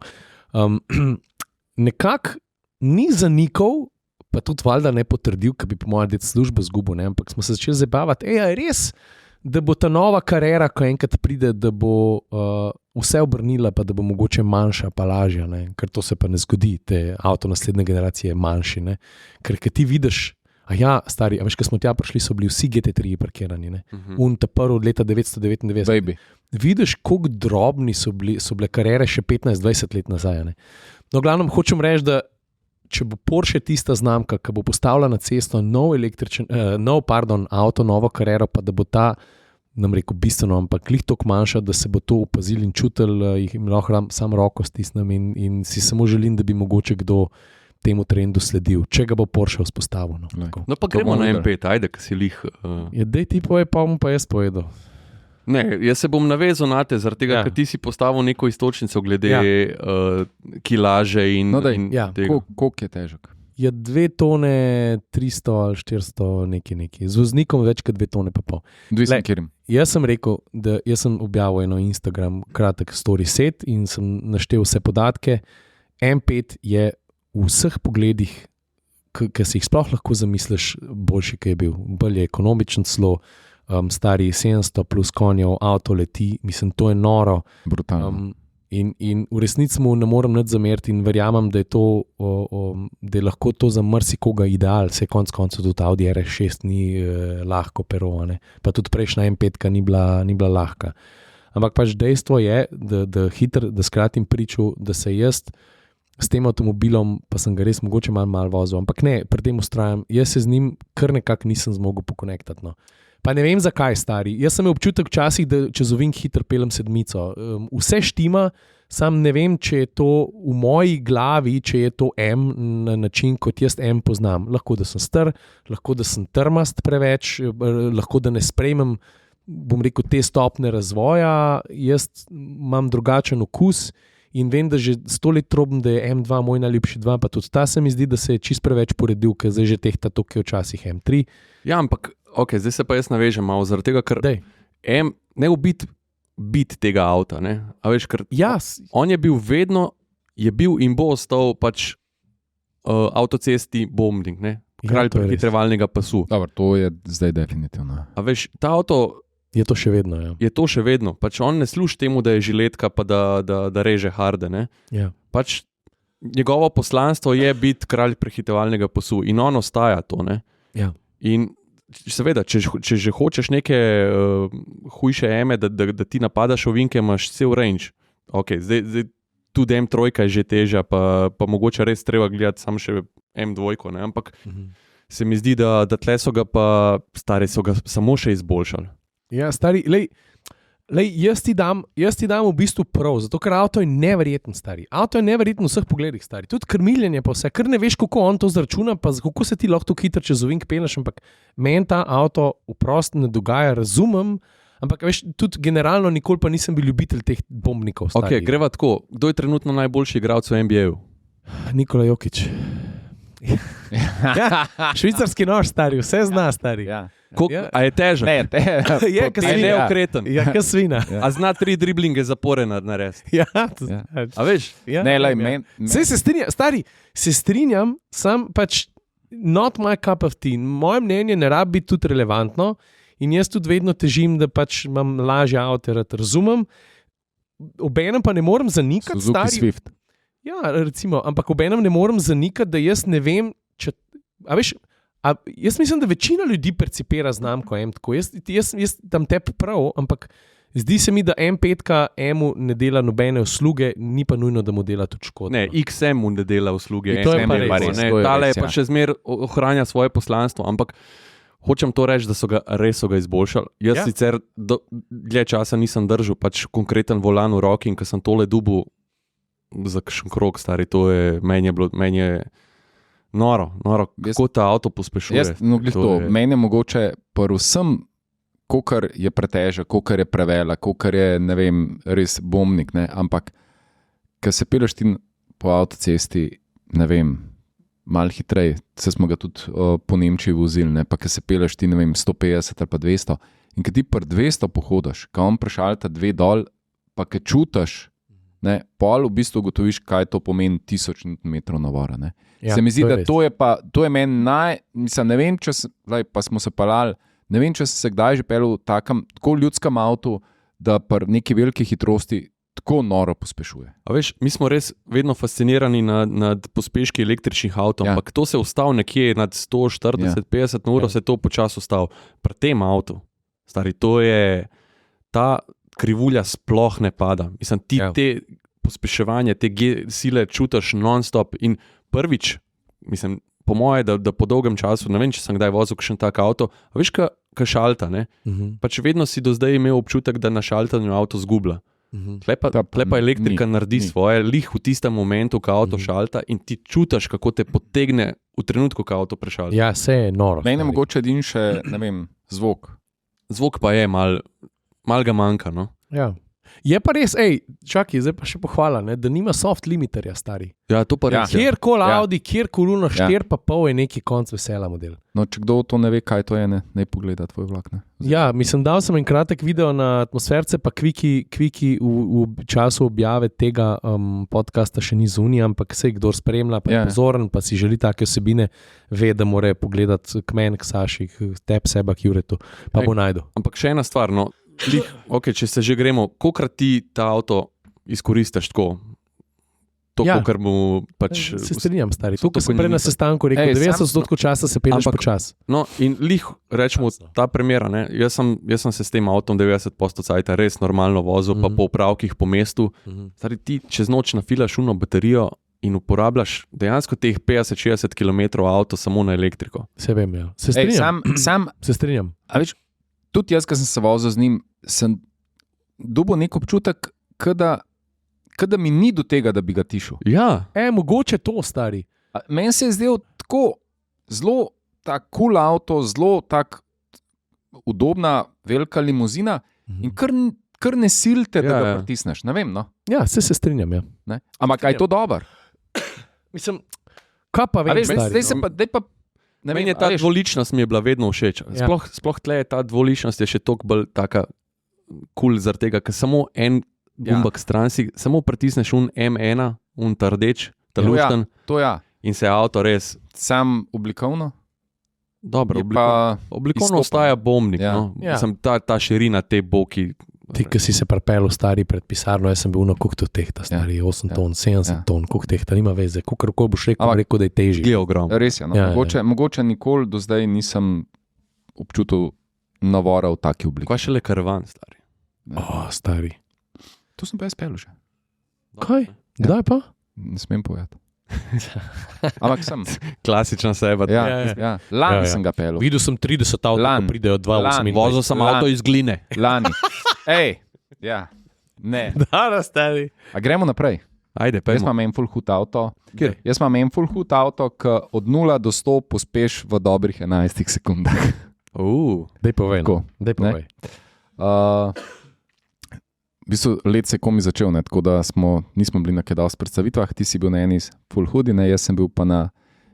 Nekako ni zanikal, pa tudi valjda ne potrdil, ki bi po mojem deti službo zgubil, ne? Ampak smo se začeli zabavati. Je res, da bo ta nova kariera, ko enkrat pride, da bo vse obrnila, pa da bo mogoče manjša, pa lažja, ne? Ker to se pa ne zgodi, te avto naslednje generacije manjši. Ne? Ker ti vidiš, stari, a veš, ko smo tja prišli, so bili vsi GT3 parkirani, ta prvi od leta 1999. Baby. Vidiš, koliko drobni so bile kariere še 15-20 let nazaj. Ne? No, glavno, hočem reči, da če bo Porsche tista znamka, ki bo postavila na cesto nov avto, novo kariero, pa da bo ta, nam rekel, bistveno, ampak glih toliko manjša, da se bo to opazil in čutil, jim lahko samo roko stisnem in si samo želim, da bi mogoče kdo temu trendu sledil, če ga bo Porsche vzpostavil. No pa gremo na M5, ajde, ki si lih... Dej ti povej, pa bom pa jaz povedal. Ne, jaz se bom navezal na te, zaradi tega, ker ti si postavil neko istočnico glede kilaže in tega. Koliko je težek? Je 2 tone 300 ali 400 nekaj. Z voznikom več kot 2 tone pa pol. Jaz sem rekel, da jaz sem objavil eno Instagram kratek story set in sem naštel vse podatke. M5 je v vseh pogledih, ki si jih sploh lahko zamisliš, boljši, ki je bil. Bolj je ekonomičen celo, stari 700 plus konjev, avto leti, mislim, to je noro. Brutalno. In v resnici mu ne morem nič zameriti in verjamem, da je to, da je lahko to za marsikoga ideal, se konc koncev tudi Audi RS6 ni lahko pero, ne? Pa tudi prejšnja M5 ni bila lahka. Ampak pač dejstvo je, da skratim pričo, da se jaz s tem avtomobilom, pa sem ga res mogoče malo vozil, ampak ne, pri tem ustrajam, jaz se z njim kar nekako nisem zmogel pokonektati. No. Pa ne vem, zakaj, stari. Jaz sem imel občutek včasih, da čez ovink hitro pelem 7. Vse štima, sam ne vem, če je to v moji glavi, če je to M na način, kot jaz M poznam. Lahko, da sem star, lahko, da sem trmast preveč, lahko, da ne sprejmem, bom rekel, te stopne razvoja. Jaz imam drugačen okus in vem, da že 100 let trobim, da je M2 moj najljubši 2, pa tudi ta se mi zdi, da se je čist preveč poredil, ker zdaj že tehta to, ki je včasih M3. Ja, ampak zdaj se pa jaz navežem malo, zaradi tega, ker ne bit tega avta, ne? A veš, ker on je bil vedno, in bo ostal pač avtocesti bombing, ne? Kralj prehitrevalnega pasu. Dobro, to je zdaj definitivno. A veš, ta avto je to še vedno, ja. Je to še vedno. Pač on ne služi temu, da je žiletka, pa da reže harde, ne? Ja. Pač njegovo poslanstvo je biti kralj prehitevalnega pasu in on ostaja to, ne? Ja. In seveda, če že hočeš neke hujše eme, da ti napadaš ovinke, imaš cel range. Zdaj tudi M3 je že težja, pa mogoče res treba gledati samo še M2, ne? Ampak se mi zdi, da tle so ga pa stari so ga samo še izboljšali. Ja, stari, lej, Lej, jaz ti dam v bistvu prav, zato ker avto je neverjeten stari. Avto je neverjeten v vseh pogledih stari. Tudi krmiljenje pa vse, ker ne veš, kako on to zračuna, pa kako se ti lahko to hitro čez ovink peleš, ampak meni ta avto vprost ne dogaja, razumem, ampak veš, tudi generalno nikoli pa nisem bil ljubitelj teh bombnikov. Ok, greva tako. Kdo je trenutno najboljši igralec v NBA-ju? Nikola Jokić. Švicarski nož stari, vse zna stari. Ja. A je težek? Je, A je neokreten? Ja, kaj svina. A zna 3 driblinge zaporedno narediti? Ja, A veš? ja, Ne, lej, Saj se strinjam, stari, se strinjam, sam pač not my cup of tea. Moje mnenje ne rabi biti tudi relevantno in jaz tudi vedno težim, da pač imam lažje avto, razumem. Obenem pa ne morem zanikati, Suzuki stari. Swift. Ja, recimo, ampak obenem ne morem zanikati, da jaz ne vem, če, a veš, jaz mislim, da večina ljudi percipira znamko M tako. Jaz tam tebi prav, ampak zdi se mi, da M5 M-u ne dela nobene usluge, ni pa nujno, da mu dela tudi škodo. Ne, XM-u ne dela usluge. To je pa XM res, Tale pa še zmer ohranja svoje poslanstvo, ampak hočem to reči, da so ga res izboljšali. Jaz sicer dlje časa nisem držal pač konkreten volan v roki in ko sem tole dubu za kakšen krog, stari, to je, meni je noro, kako ta avto pospešuje. Meni je mogoče vsem, kolikor je pretežek, kolikor je prevela, kolikor je, ne vem, res bombnik, ne? Ampak, ko se peleš ti po avtocesti, ne vem, malo hitreje, se smo ga tudi po Nemčiji vozili, ne? Pa ko se peleš ti, ne vem, 150 ali pa 200 in ko ti pri 200 pohodiš, ko on prešalta 2 dol, pa ko čutiš, ne, pol v bistvu ugotoviš, kaj to pomeni 1000 Nm navora. Ja, se mi zdi, da to je meni mislim, ne vem, če pa smo se pelali, ne vem, če se kdaj že pelil v takem, tako ljudskem avtu, da pri neki veliki hitrosti tako noro pospešuje. A veš, mi smo res vedno fascinirani nad pospeški električnih avtov, ampak to se ustavi nekje nad 140-50 na uro, se to počasi ustavi. Pri tem avtu, stari, to je ta krivulja sploh ne pada. Mislim, ti te pospeševanje, te sile čutiš non-stop in prvič, mislim, po moje, da po dolgem času, ne vem, če sem kdaj vozil kakšen tak avto, a veš, ka šalta, ne? Pač vedno si do zdaj imel občutek, da na šaltanju avto zgublja. Tle pa elektrika naredi svoje, lih v tistem momentu, ko avto šalta in ti čutiš, kako te potegne v trenutku, ko avto prešalta. Ja, vse je noro. Meni je mogoče edin še, ne vem, zvok. Zvok pa je mal ga manjka, no? Ja. Je pa res, čakaj, zdaj pa še pohvala, ne, da nima soft limiterja, stari. Ja, to pa res. Kjerkoli Audi, kjerkoli Uno 4,5 je neki konc vesela model. No, če kdo to ne ve, kaj to je, ne pogleda tvoj vlak, ne? Ja, mislim, dal sem en kratek video na Atmosferce, pa Kviki v času objave tega podcasta še ni zunaj, ampak sej kdor spremlja, pa je pozoren, pa si želi take vsebine, ve, da mora pogledati k meni, k Saši, k tebi, seba, k Juretu, pa bo najdu. Ampak še ena stvar, no, okay, če se že gremo, kolikrat ti ta avto izkoristiš tako? To, kar mu pač... Se strinjam, stari. To, ko sem prej na sestanku rekel, 90% časa se peleš počas. No, in rečemo, ta primera, ne, jaz sem se s tem avtom 90% cajta res normalno vozil, pa po upravkih po mestu. Stari, ti čez noč nafilaš uno baterijo in uporabljaš dejansko teh 50-60 km avto samo na elektriko. Se vem, ja. Se strinjam. Se strinjam. A veš, tudi jaz, ko sem se vozil z njim, sem dobil nek občutek, kada mi ni do tega, da bi ga tišel. Ja. Mogoče to, stari. Meni se je zdel tako zelo tak cool avto, zelo tak udobna, velika limuzina in kar ne silte, da ga pritisneš. Ne vem, no. Ja, se strinjam, ja. Ne? Ampak kaj je to dober? Mislim, kaj pa vem, stari? Zdaj pa meni je ta dvoličnost mi je bila vedno všeč. Sploh tle je ta dvoličnost je še toliko bolj taka cool zaradi tega, ker samo en gumbak stran si, samo pritisneš M1, ta rdeč, ta lušten in se avto res... Sam oblikovno? Dobro, oblikovno ostaja bombnik. No? Mislim, ta širina te boki... Ti, ki si se pripelil stari pred pisarno, jaz sem bil koliko to tehta, stari 8 ton, 70 ton, koliko tehta, nima veze, koliko boš rekel, da je težji. Je ogromno. Res je, no. Mogoče nikoli do zdaj nisem občutil navora v taki obliki. Kaj šele karavan, stari? Stari. To sem pa jaz pelil že. Kaj? Kdaj pa? Ne smem povedati. Ampak sem. Klasična seba. Ja. Lani sem ga pelil. Videl sem 30 avto, ko pridejo 2,8. Vozil sem avto iz gline. Lani. Ja, ne. Da, stari. A gremo naprej. Ajde, Jaz imam en full hud avto. Kjer? Jaz imam en full hud avto, ki od 0 do 100 pospeš v dobrih 11 sekundah. Dej povej. Tako, Dej povej. V bistvu let se je komi začel, ne? Tako da nismo bili na kaj dosti predstavitvah, ti si bil na eni full hudi, ne? Jaz sem bil pa na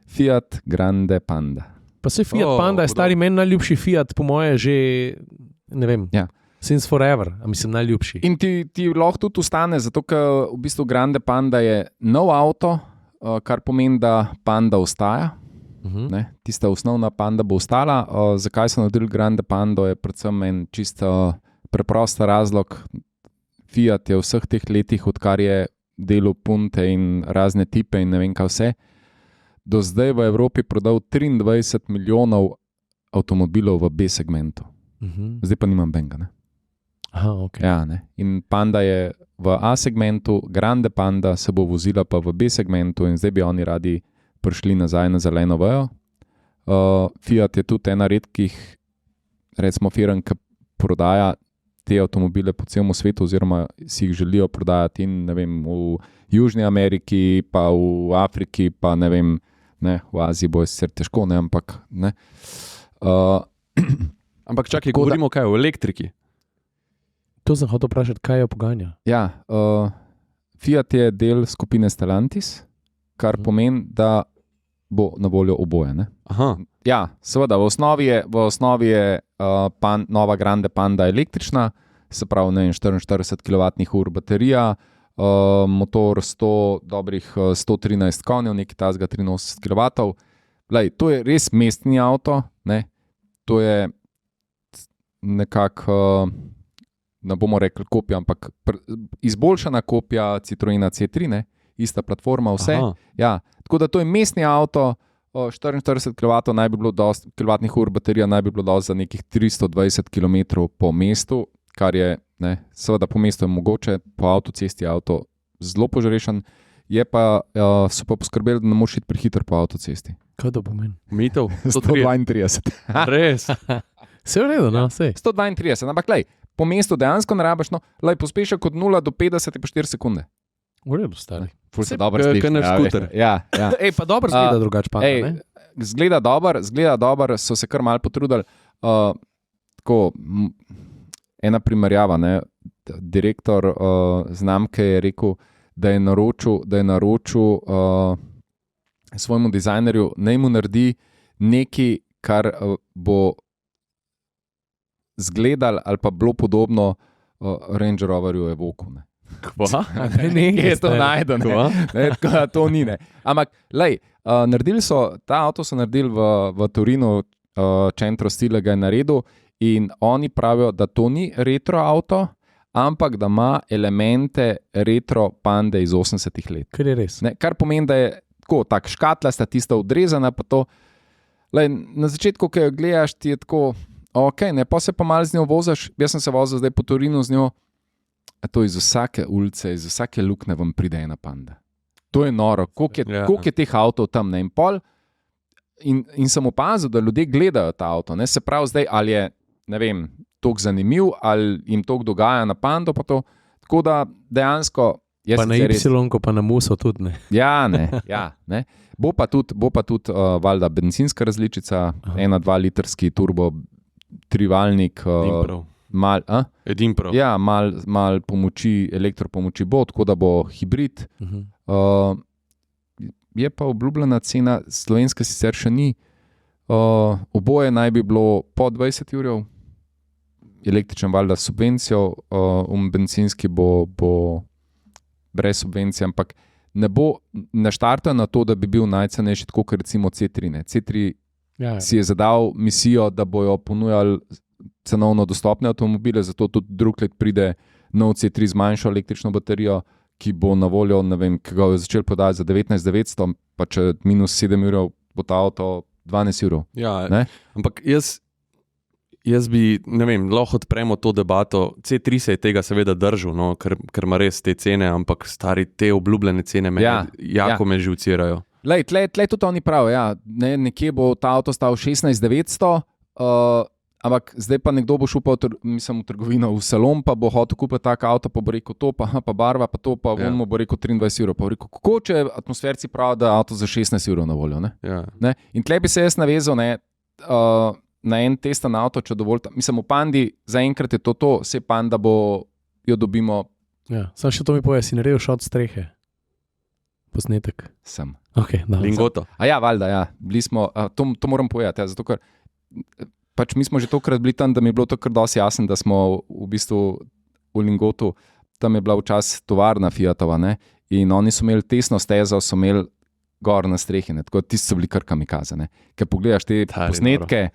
Fiat Grande Panda. Pa se Fiat Panda je stari, meni najljubši Fiat, po moje že, ne vem, Ja. since forever, a mislim najljubši. In ti lahko tudi ustane, zato ker v bistvu Grande Panda je nov avto, kar pomeni, da Panda ostaja. Ne? Tista osnovna Panda bo ostala. Zakaj so naredili Grande Pando, je predvsem en čisto preprost razlog. Fiat je v vseh teh letih, odkar je delal punte in razne tipe in ne vem kaj vse, do zdaj v Evropi prodal 23 milijonov avtomobilov v B-segmentu. Zdaj pa nimam benga. Ne? Aha, okay. Ja, ne. In Panda je v A-segmentu, Grande Panda se bo vozila pa v B-segmentu in zdaj bi oni radi prišli nazaj na zeleno vejo. Fiat je tudi ena redkih, recimo firm, ki prodaja te avtomobile po celem svetu oziroma si jih želijo prodajati in ne vem, v Južni Ameriki, pa v Afriki, pa ne vem, ne, v Aziji bo sicer težko, ne, ampak ne. Ampak čakaj, govorimo kaj o elektriki. To sem hotel vprašati, kaj jo poganja. Ja, Fiat je del skupine Stellantis, kar pomeni, da bo na voljo oboje. Ne? Aha. Ja, seveda, v osnovi je nova Grande Panda električna, se pravi 44 kWh baterija, motor dobrih 113 konjev, nekaj tazga 83 kW. Lej, to je res mestni avto, ne? To je nekako, ne bomo rekli kopija, ampak izboljšana kopija Citroena C3, ne? Ista platforma, vse. Ja, tako da to je mestni avto, 44 kW naj bi bilo dosti, kWh baterija naj bi bilo dosti za nekih 320 km po mestu, kar je, ne, seveda po mestu je mogoče, po avtocesti je avto zelo požrešen, je pa, so pa poskrbeli, da ne moreš iti prehiter po avtocesti. Kaj to pomeni? Mitev? 132. Res? Vse v redu, no, sej. 132, ampak lej, po mestu dejansko ne rabiš, no, lej, pospešek od 0 do 50 je pa 4 sekunde. V redu, stari. Ful se dobro sliši. Kaj naš skuter. Ja, ja. Ej, pa dobro zgleda drugače pa, ne? Zgleda dobro, so se kar malo potrudili. Tako, ena primerjava, ne, direktor znamke je rekel, da je naročil svojemu dizajnerju, naj mu naredi nekaj, kar bo zgledal ali pa bilo podobno Range Roverju Evoku. Ne. Kva? Je to najdo, ne. To ni, ne. Ampak, lej, naredili so, ta avto so naredili v Torinu, Centro Stile ga je naredil in oni pravijo, da to ni retro avto, ampak da ima elemente retro Pande iz 80-ih let. Kar je res. Ne, kar pomeni, da je tako škatla, sta tista odrezana, pa to. Lej, na začetku, ko jo gledaš, ti je tako, ok, ne, pa se pa malo z njo voziš, jaz sem se vozil zdaj po Torinu z njo, a to iz vsake ulice, iz vsake luknje vam pride ena Panda. To je noro, koliko je teh avtov tam, ne, in pol. In sem opazil, da ljudje gledajo ta avto, ne, se pravi zdaj, ali je, ne vem, toliko zanimiv, ali jim toliko dogaja na Pando, pa to, tako da dejansko... Pa na Y-ko, pa na Muso tudi, ne. Ja, ne, ja, ne. Bo pa tudi valjda bencinska različica, 1,2 litrski turbo, trivaljnik, Edin prav. Ja, mal pomoči, elektropomoči bo, tako da bo hibrid. Je pa obljubljena cena, slovenska sicer še ni, oboje naj bi bilo po 20 €, električen valjda s subvencijo, bencinski bo brez subvencije, ampak ne bo naštartan na to, da bi bil najcenejši, tako kot recimo C3. Ne. C3 si je zadal misijo, da bojo ponujali cenovno dostopne avtomobile, zato tudi drug let pride nov C3 z manjšo električno baterijo, ki bo na voljo, ne vem, ki ga je začel podati za 19 900, pa če minus 7 € bo ta avto 12 €. Ja, ne? Ampak jaz bi, ne vem, lahko odpremo to debato. C3 se je tega seveda držal, no, ker ima res te cene, ampak stari te obljubljene cene me jako me živcirajo. Lej, tle tudi oni pravijo, ja, nekje bo ta avto stal 16 900, Ampak zdaj pa nekdo bo šel v trgovino, v salon, pa bo hotel kupiti tak avto, pa bo rekel to, pa barva, pa to, pa on mu bo rekel 23 €. Pa bo rekel, kako če atmosferci pravijo, da je avto za 16 € na voljo. Ne? In tle bi se jaz navezal na en testen avto, če dovolite. Mislim, v Pandi zaenkrat je to, vse Panda bo jo dobimo. Ja, sam še to mi povej, si naredil šot strehe. Posnetek. Sem. Okay, Lingoto. Ja, valjda, ja. Bili smo, to moram povedati, ja, zato ker pač mi smo že tokrat bili tam, da mi je bilo to kar dosti jasno, da smo v bistvu v Lingotu, tam je bila včasih tovarna Fiatova, ne? In oni so imeli tesno stezo, so imeli gor na strehi, ne? Tako tisti so bili kar kamikaze, ne? Ker pogledaš te posnetke,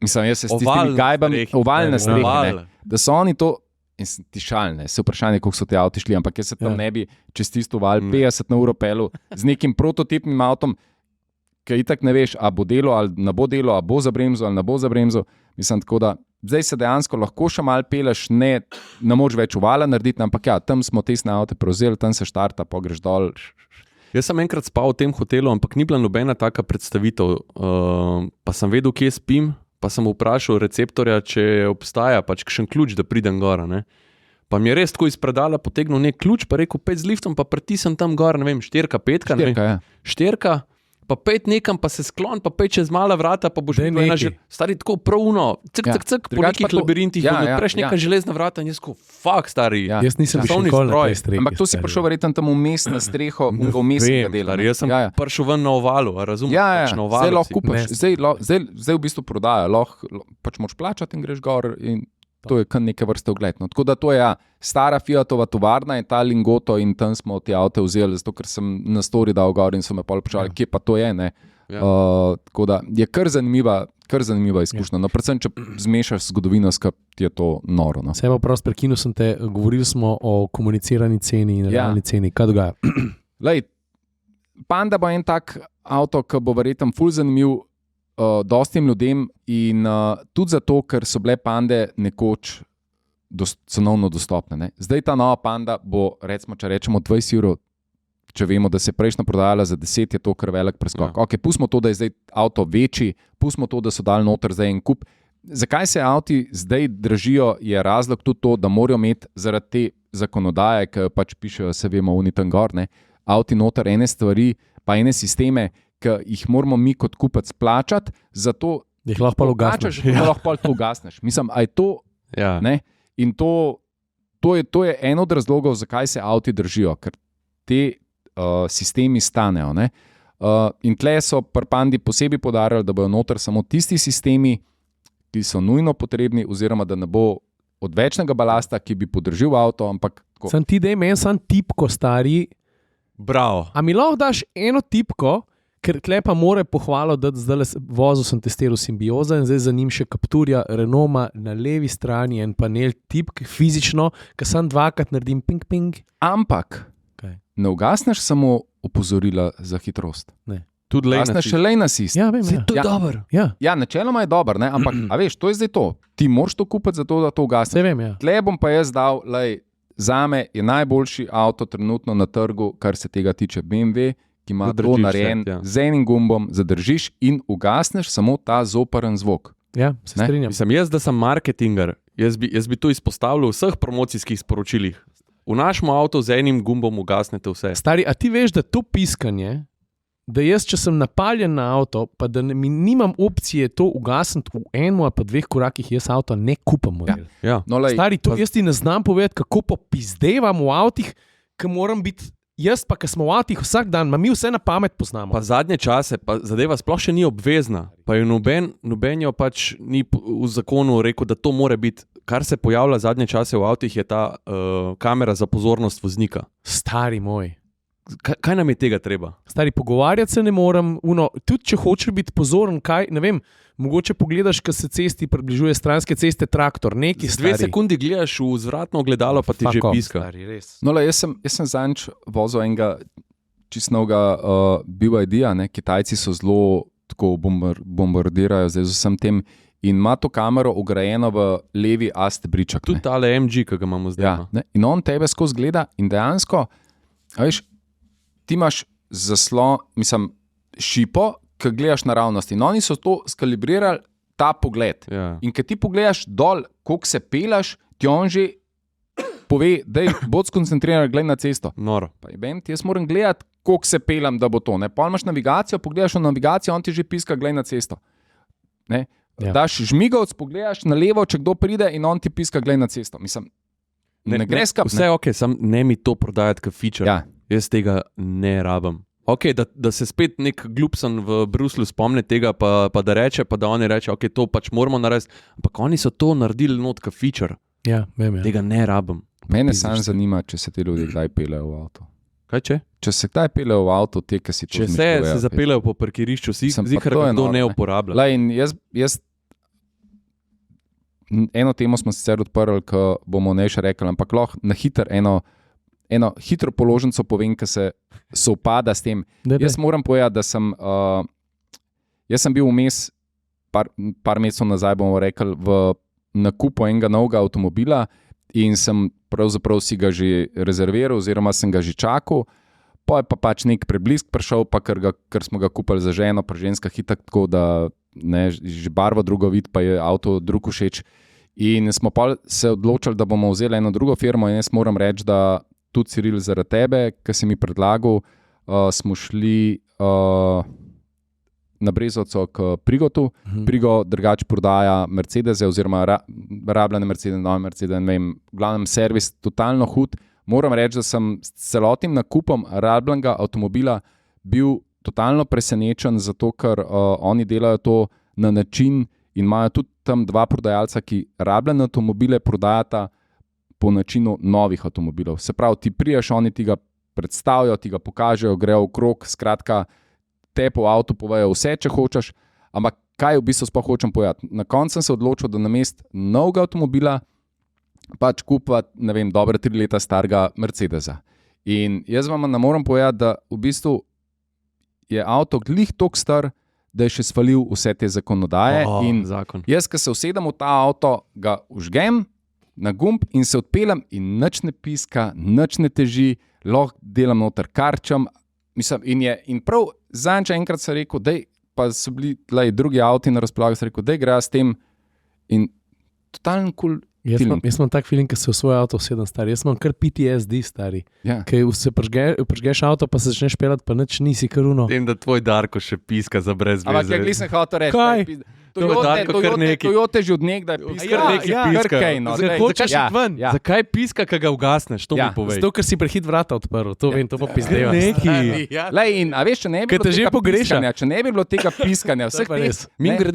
mislim, jaz se s tistimi gajbami, ovalne strehe, da so oni to, in ti šalne, se vprašanje, koliko so ti avti šli, ampak jaz se tam ne bi čez tisto val 50 na uro pelil z nekim prototipnim avtom, ki itak ne veš, a bo delo ali ne bo delo, a bo za bremzo ali ne bo za bremzo. Mislim, tako da zdaj se dejansko lahko še malo peleš, ne moč več uvala narediti, ampak ja, tam smo tesne avte prevzeli, tam se štarta, pogreš dol. Jaz sem enkrat spal v tem hotelu, ampak ni bila nobena taka predstavitev, pa sem vedel, kje spim. Pa sem vprašal receptorja, če obstaja pač kakšen ključ, da pridem gor. Ne? Pa mi je res tako iz predala potegnil nek ključ, pa rekel, 5 z liftom, pa pritisnem tam gor, ne vem, 4, 5, ne vem. 4, pa 5 nekam, pa se sklon, pa 5 čez mala vrata, pa boš videl, stari tako pravno, cik, po nekih labirintih, odpreš neka železna vrata in jaz tako, fuck, stari. Ja. Jaz nisem prišel nikoli na tej strehi. Ampak to si prišel verjetno tam vmes na streho, vmesnega dela. Jaz sem prišel ven na ovalu, razumem? Ja, zdaj lahko kupaš, zdaj v bistvu prodaja, lahko pač moraš plačati in greš gor in to je kar neke vrste ogled. No. Tako da to je stara Fiatova tovarna in ta Lingoto in tam smo te avte vzeli, zato ker sem na story dal gor in so me pol počali, kje pa to je. Tako da je kar zanimiva izkušnja. No, predvsem, če zmešaš zgodovino, ti je to noro. No. Seba prost prekinil sem te, govorili smo o komunicirani ceni in realni ceni. Kaj dogaja? Lej, Panda bo en tak avto, ki bo verjetno ful zanimiv dostim ljudem in tudi zato, ker so bile Pande nekoč cenovno dostopne. Ne? Zdaj ta nova Panda bo, recimo, če rečemo 20 €, če vemo, da se je prejšnja prodajala za 10, je to kar velik preskok. Ja. Ok, pustimo to, da je zdaj avto večji, pustimo to, da so dali noter zdaj en kup. Zakaj se avti zdaj dražijo, je razlog tudi to, da morajo imeti zaradi te zakonodaje, ki pač pišejo, se vemo, unitan gor, ne? Avti noter ene stvari, pa ene sisteme, ki jih moramo mi kot kupec plačati, zato da jih lahko ugasneš. Mislim, a je to, ne? In to je en od razlogov, zakaj se avti držijo, ker te sistemi stanejo. Ne? In tle so pri Pandi posebej poudarjali, da bodo noter samo tisti sistemi, ki so nujno potrebni, oziroma da ne bo odvečnega balasta, ki bi podržil avto. Sam ti dej meni sam tipko, stari. Bravo. A mi lahko daš eno tipko, ker tle pa more pohvalo, da zdaj vozil sem testiral Symbioza in zdaj za njim še Capturja Renaulta na levi strani en panel tipk fizično, ki sam dvakrat naredim ping. Ampak ne ugasneš samo opozorila za hitrost. Ne. Tudi ugasneš še lane assist. Ja, vem, to je dobro. Ja, načeloma je dobro, ampak a veš, to je zdaj to. Ti moraš to kupiti zato, da to ugasneš. Vem, ja. Tle bom pa jaz dal, zame je najboljši avto trenutno na trgu, kar se tega tiče BMW, ki ima to narejen z enim gumbom, zadržiš in ugasneš samo ta zoparen zvok. Ja, se strinjam. Mislim, jaz, da sem marketinger, jaz bi to izpostavljal v vseh promocijskih sporočilih. V našem avtu z enim gumbom ugasnete vse. Stari, a ti veš, da to piskanje, da jaz, če sem napaljen na avto, pa da nimam opcije to ugasniti v enem ali pa 2 korakih, jaz avto ne kupam. Ja. No, stari, to jaz ti ne znam povedati, kako popizdevam v avtih, ki moram biti. Jaz pa, ki smo v avtih vsak dan, mi vse na pamet poznamo. Pa zadnje čase, pa zadeva sploh še ni obvezna. Pa je noben jo pač ni v zakonu rekel, da to mora biti. Kar se pojavlja zadnje čase v avtih, je ta kamera za pozornost voznika. Stari moj. Kaj nam je tega treba? Stari, pogovarjati se ne morem. Tudi če hočeš biti pozoren, ne vem, mogoče pogledaš, ko se cesti približuje stranske ceste, traktor, neki stari. 2 sekundi gledaš v vzvratno ogledalo, pa ti že piska. No, jaz sem zanj vozil enega čistnega BYD-ja, Kitajci so zelo tako bombardirajo zdaj z vsem tem in ima to kamero ugrajeno v levi ast bričak. Tudi tale MG, ki ga imamo zdaj. Ja, in on tebe skozi gleda in dejansko, veš, ti imaš šipo, ki gledaš naravnosti. In oni so to skalibrirali ta pogled. Ja. In ko ti pogledaš dol, koliko se pelaš, ti on že pove, da bod skoncentriran, gled na cesto. Noro. Pa jaz moram gledati, koliko se pelam, da bo to. Ne? Pa imaš navigacijo, pogledaš v navigacijo, on ti že piska, gled na cesto. Ne? Ja. Daš žmigovc, pogledaš na levo, če kdo pride in on ti piska, gled na cesto. Mislim, ne gre skap. Vse ok, sam ne mi to prodajati kot feature. Ja. Jaz tega ne rabim. Ok, da se spet nek glupson v Bruslju spomne tega, pa da reče, pa da oni reče, ok, to pač moramo narediti. Ampak oni so to naredili not kot feature. Ja, vem, ja. Tega ne rabim. Mene samo zanima, če se ti ljudje kdaj pelejo v avto. Kaj če? Če se kdaj pelejo v avto, te, ki si to Če se zapelejo po parkirišču, zikar ga kdo ne uporablja. Lej, in jaz eno temo smo sicer odprli, ko bomo ne še rekli, ampak lahko na eno hitro položnico povem, ki se sovpada s tem. Jaz moram povedati, da jaz sem bil vmes par mesecev nazaj, bomo rekli, v nakupu enega novega avtomobila in sem pravzaprav si ga že rezerviral oziroma sem ga že čakal. Pa je pa pač nek preblisk prišel, pa ker smo ga kupili za ženo, pa ženska hitak tako, da ne, že barvo drugo vid, pa je avto drug všeč. In smo pa se odločili, da bomo vzeli eno drugo firmo in jaz moram reči, da tudi Ciril zaradi tebe, ki si mi predlagal, smo šli na Brezovco k Prigotu. Prigo drugače prodaja Mercedese oziroma rabljene Mercedes, nove Mercedes, ne vem, v glavnem servis totalno hud. Moram reči, da sem s celotnim nakupom rabljenega avtomobila bil totalno presenečen, zato ker oni delajo to na način in imajo tudi tam dva prodajalca, ki rabljene avtomobile prodajata po načinu novih avtomobilov. Se pravi, ti priješ, oni ti ga predstavijo, ti ga pokažejo, grejo okrog, skratka, te po avtu povejo vse, če hočeš, ampak kaj v bistvu sploh hočem povedati? Na koncu sem se odločil, da namesto novega avtomobila pač kupiti, ne vem, dobre 3 leta starega Mercedesa. In jaz vam ne morem povedati, da v bistvu je avto glih toliko star, da je še svalil vse te zakonodaje. In zakon. Jaz, ko se usedem v ta avto, ga užgem na gumb in se odpeljem in nič ne piska, nič ne teži, lahko delam noter karčem. Mislim, in prav zanj enkrat sem rekel, dej, pa so bili drugi avti na razpolago, sem rekel, dej gre s tem in totalno kul. Jaz imam tak feeling, ko se v svoj avto usedem stari. Jaz imam kar PTSD stari. Ja. Ker se pržgeš avto, pa se začneš pelati, pa nič nisi karuno. Vem, da tvoj Darko še piska za brez veze. Ampak nisem hotel reči. Kaj? Toyota že od nekdaj piska. Zakaj piska, ko ga ugasneš? To mi povej. Zato, ker si prehit vrata odprl. To vem, to pa pizdeva. A veš, če ne bi bilo tega piskanja, če ne bi bilo tega piskanja, vseh teh,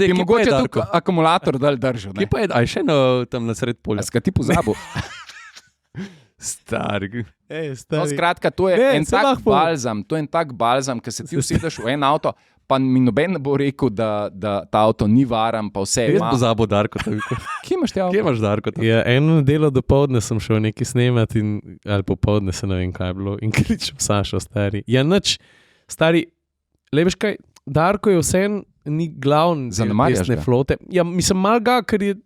bi mogoče tukaj akumulator dal držal. Kje pa je? Aj še tam na sred polja. Ska ti pozabil? Stari. Skratka, to je en tak balzam, ki se ti usedeš v en avto, pa mi noben ne bo rekel, da ta avto ni varen, pa vse. Jaz pozabil Darko. Kje imaš te avto? Kje imaš Darko? Ja, eno nedelo dopoldne sem šel nekaj snemati, ali popoldne se ne vem, kaj je bilo, in kličem Sašo, stari. Ja, nič, stari, veš kaj, Darko je vsem ni glavni del desne flote. Ja, mislim, mal ga, ker je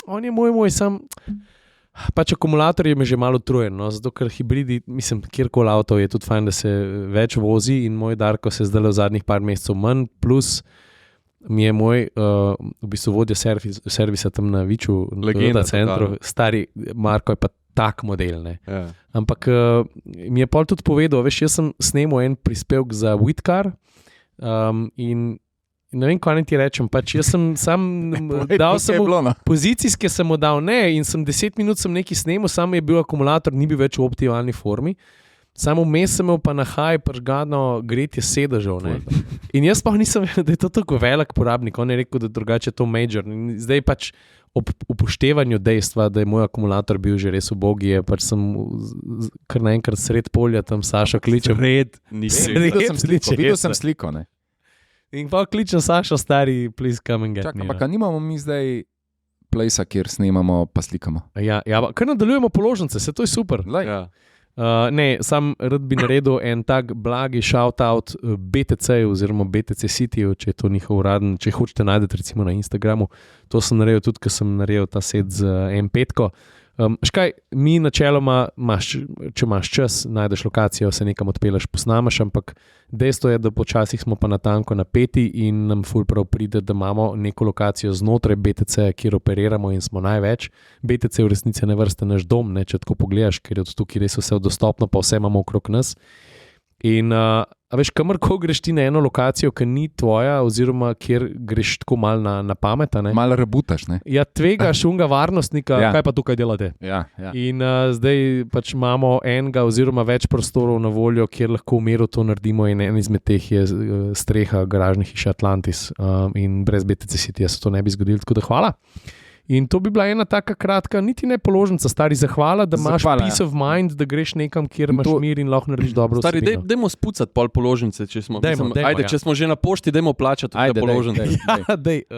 on je moj sam. Pač akumulator je me že malo utrujen, no? Zato ker hibridi, mislim, kjerkoli avto je tudi fajn, da se več vozi in moj Darko se zdaj v zadnjih par mesecev manj, plus mi je moj v bistvu vodja servisa tam na Viču, legenda centru, stari Marko je pa tak model, ne. Ja. Ampak mi je pol tudi povedal, veš, jaz sem snemal en prispevek za Witcar in ne vem, kaj ti rečem, pač jaz sem sam dal pozicijske sem mu dal, ne, in sem 10 minut sem nekaj snemal, samo je bil akumulator, ni bil več v optimalni formi, samo vmes sem imel pa na high pržgano gretje sedežev, ne. In jaz pa nisem vedel, da je to tako velik porabnik, on je rekel, da drugače je to major. In zdaj pač ob upoštevanju dejstva, da je moj akumulator bil že res ubogi, je pač sem kar naenkrat sred polja tam Sašo kličem. Videl sem sliko, ne. In pa kličem Sašo, stari, please come and get me. Ampak nimamo mi zdaj plejsa, kjer snemamo pa slikamo. Ja, kar nadaljujemo položnice, se to je super. Ja. Ne, sam rad bi naredil en tak blagi shout-out BTC-ju oziroma BTC City-ju, če je to njihov uraden, če hočete najdete recimo na Instagramu. To sem naredil tudi, ko sem naredil ta set z M5-ko. Škaj, mi načeloma, če imaš čas, najdeš lokacijo, se nekam odpeleš, posnamaš, ampak dejstvo je, da počasih smo pa natanko napeti in nam ful prav pride, da imamo neko lokacijo znotraj BTC, kjer operiramo in smo največ. BTC v resnici je nevrste naš dom, ne, če tako pogledaš, ker je od tukaj res vse dostopno, pa vse imamo okrog nas. In a veš, kamorkoli greš ti na eno lokacijo, ki ni tvoja, oziroma kjer greš tako malo na pamet. Malo rebutaš, ne? Ja, tvegaš unga varnostnika, Ja. kaj pa tukaj delate. Ja. In zdaj pač imamo enega oziroma več prostorov na voljo, kjer lahko v miru to naredimo, in en izmed teh je streha garažne hiše Atlantis. In brez BTC City se to ne bi zgodilo, tako da hvala. In to bi bila ena taka kratka, niti ne položnica, stari zahvala, da imaš peace of mind, da greš nekam, kjer imaš mir in lahko narediš dobro Stari, vsebino. dajmo spucati pol položnice, če smo. Če smo že na pošti, dajmo plačati te položnice. Ja, dej,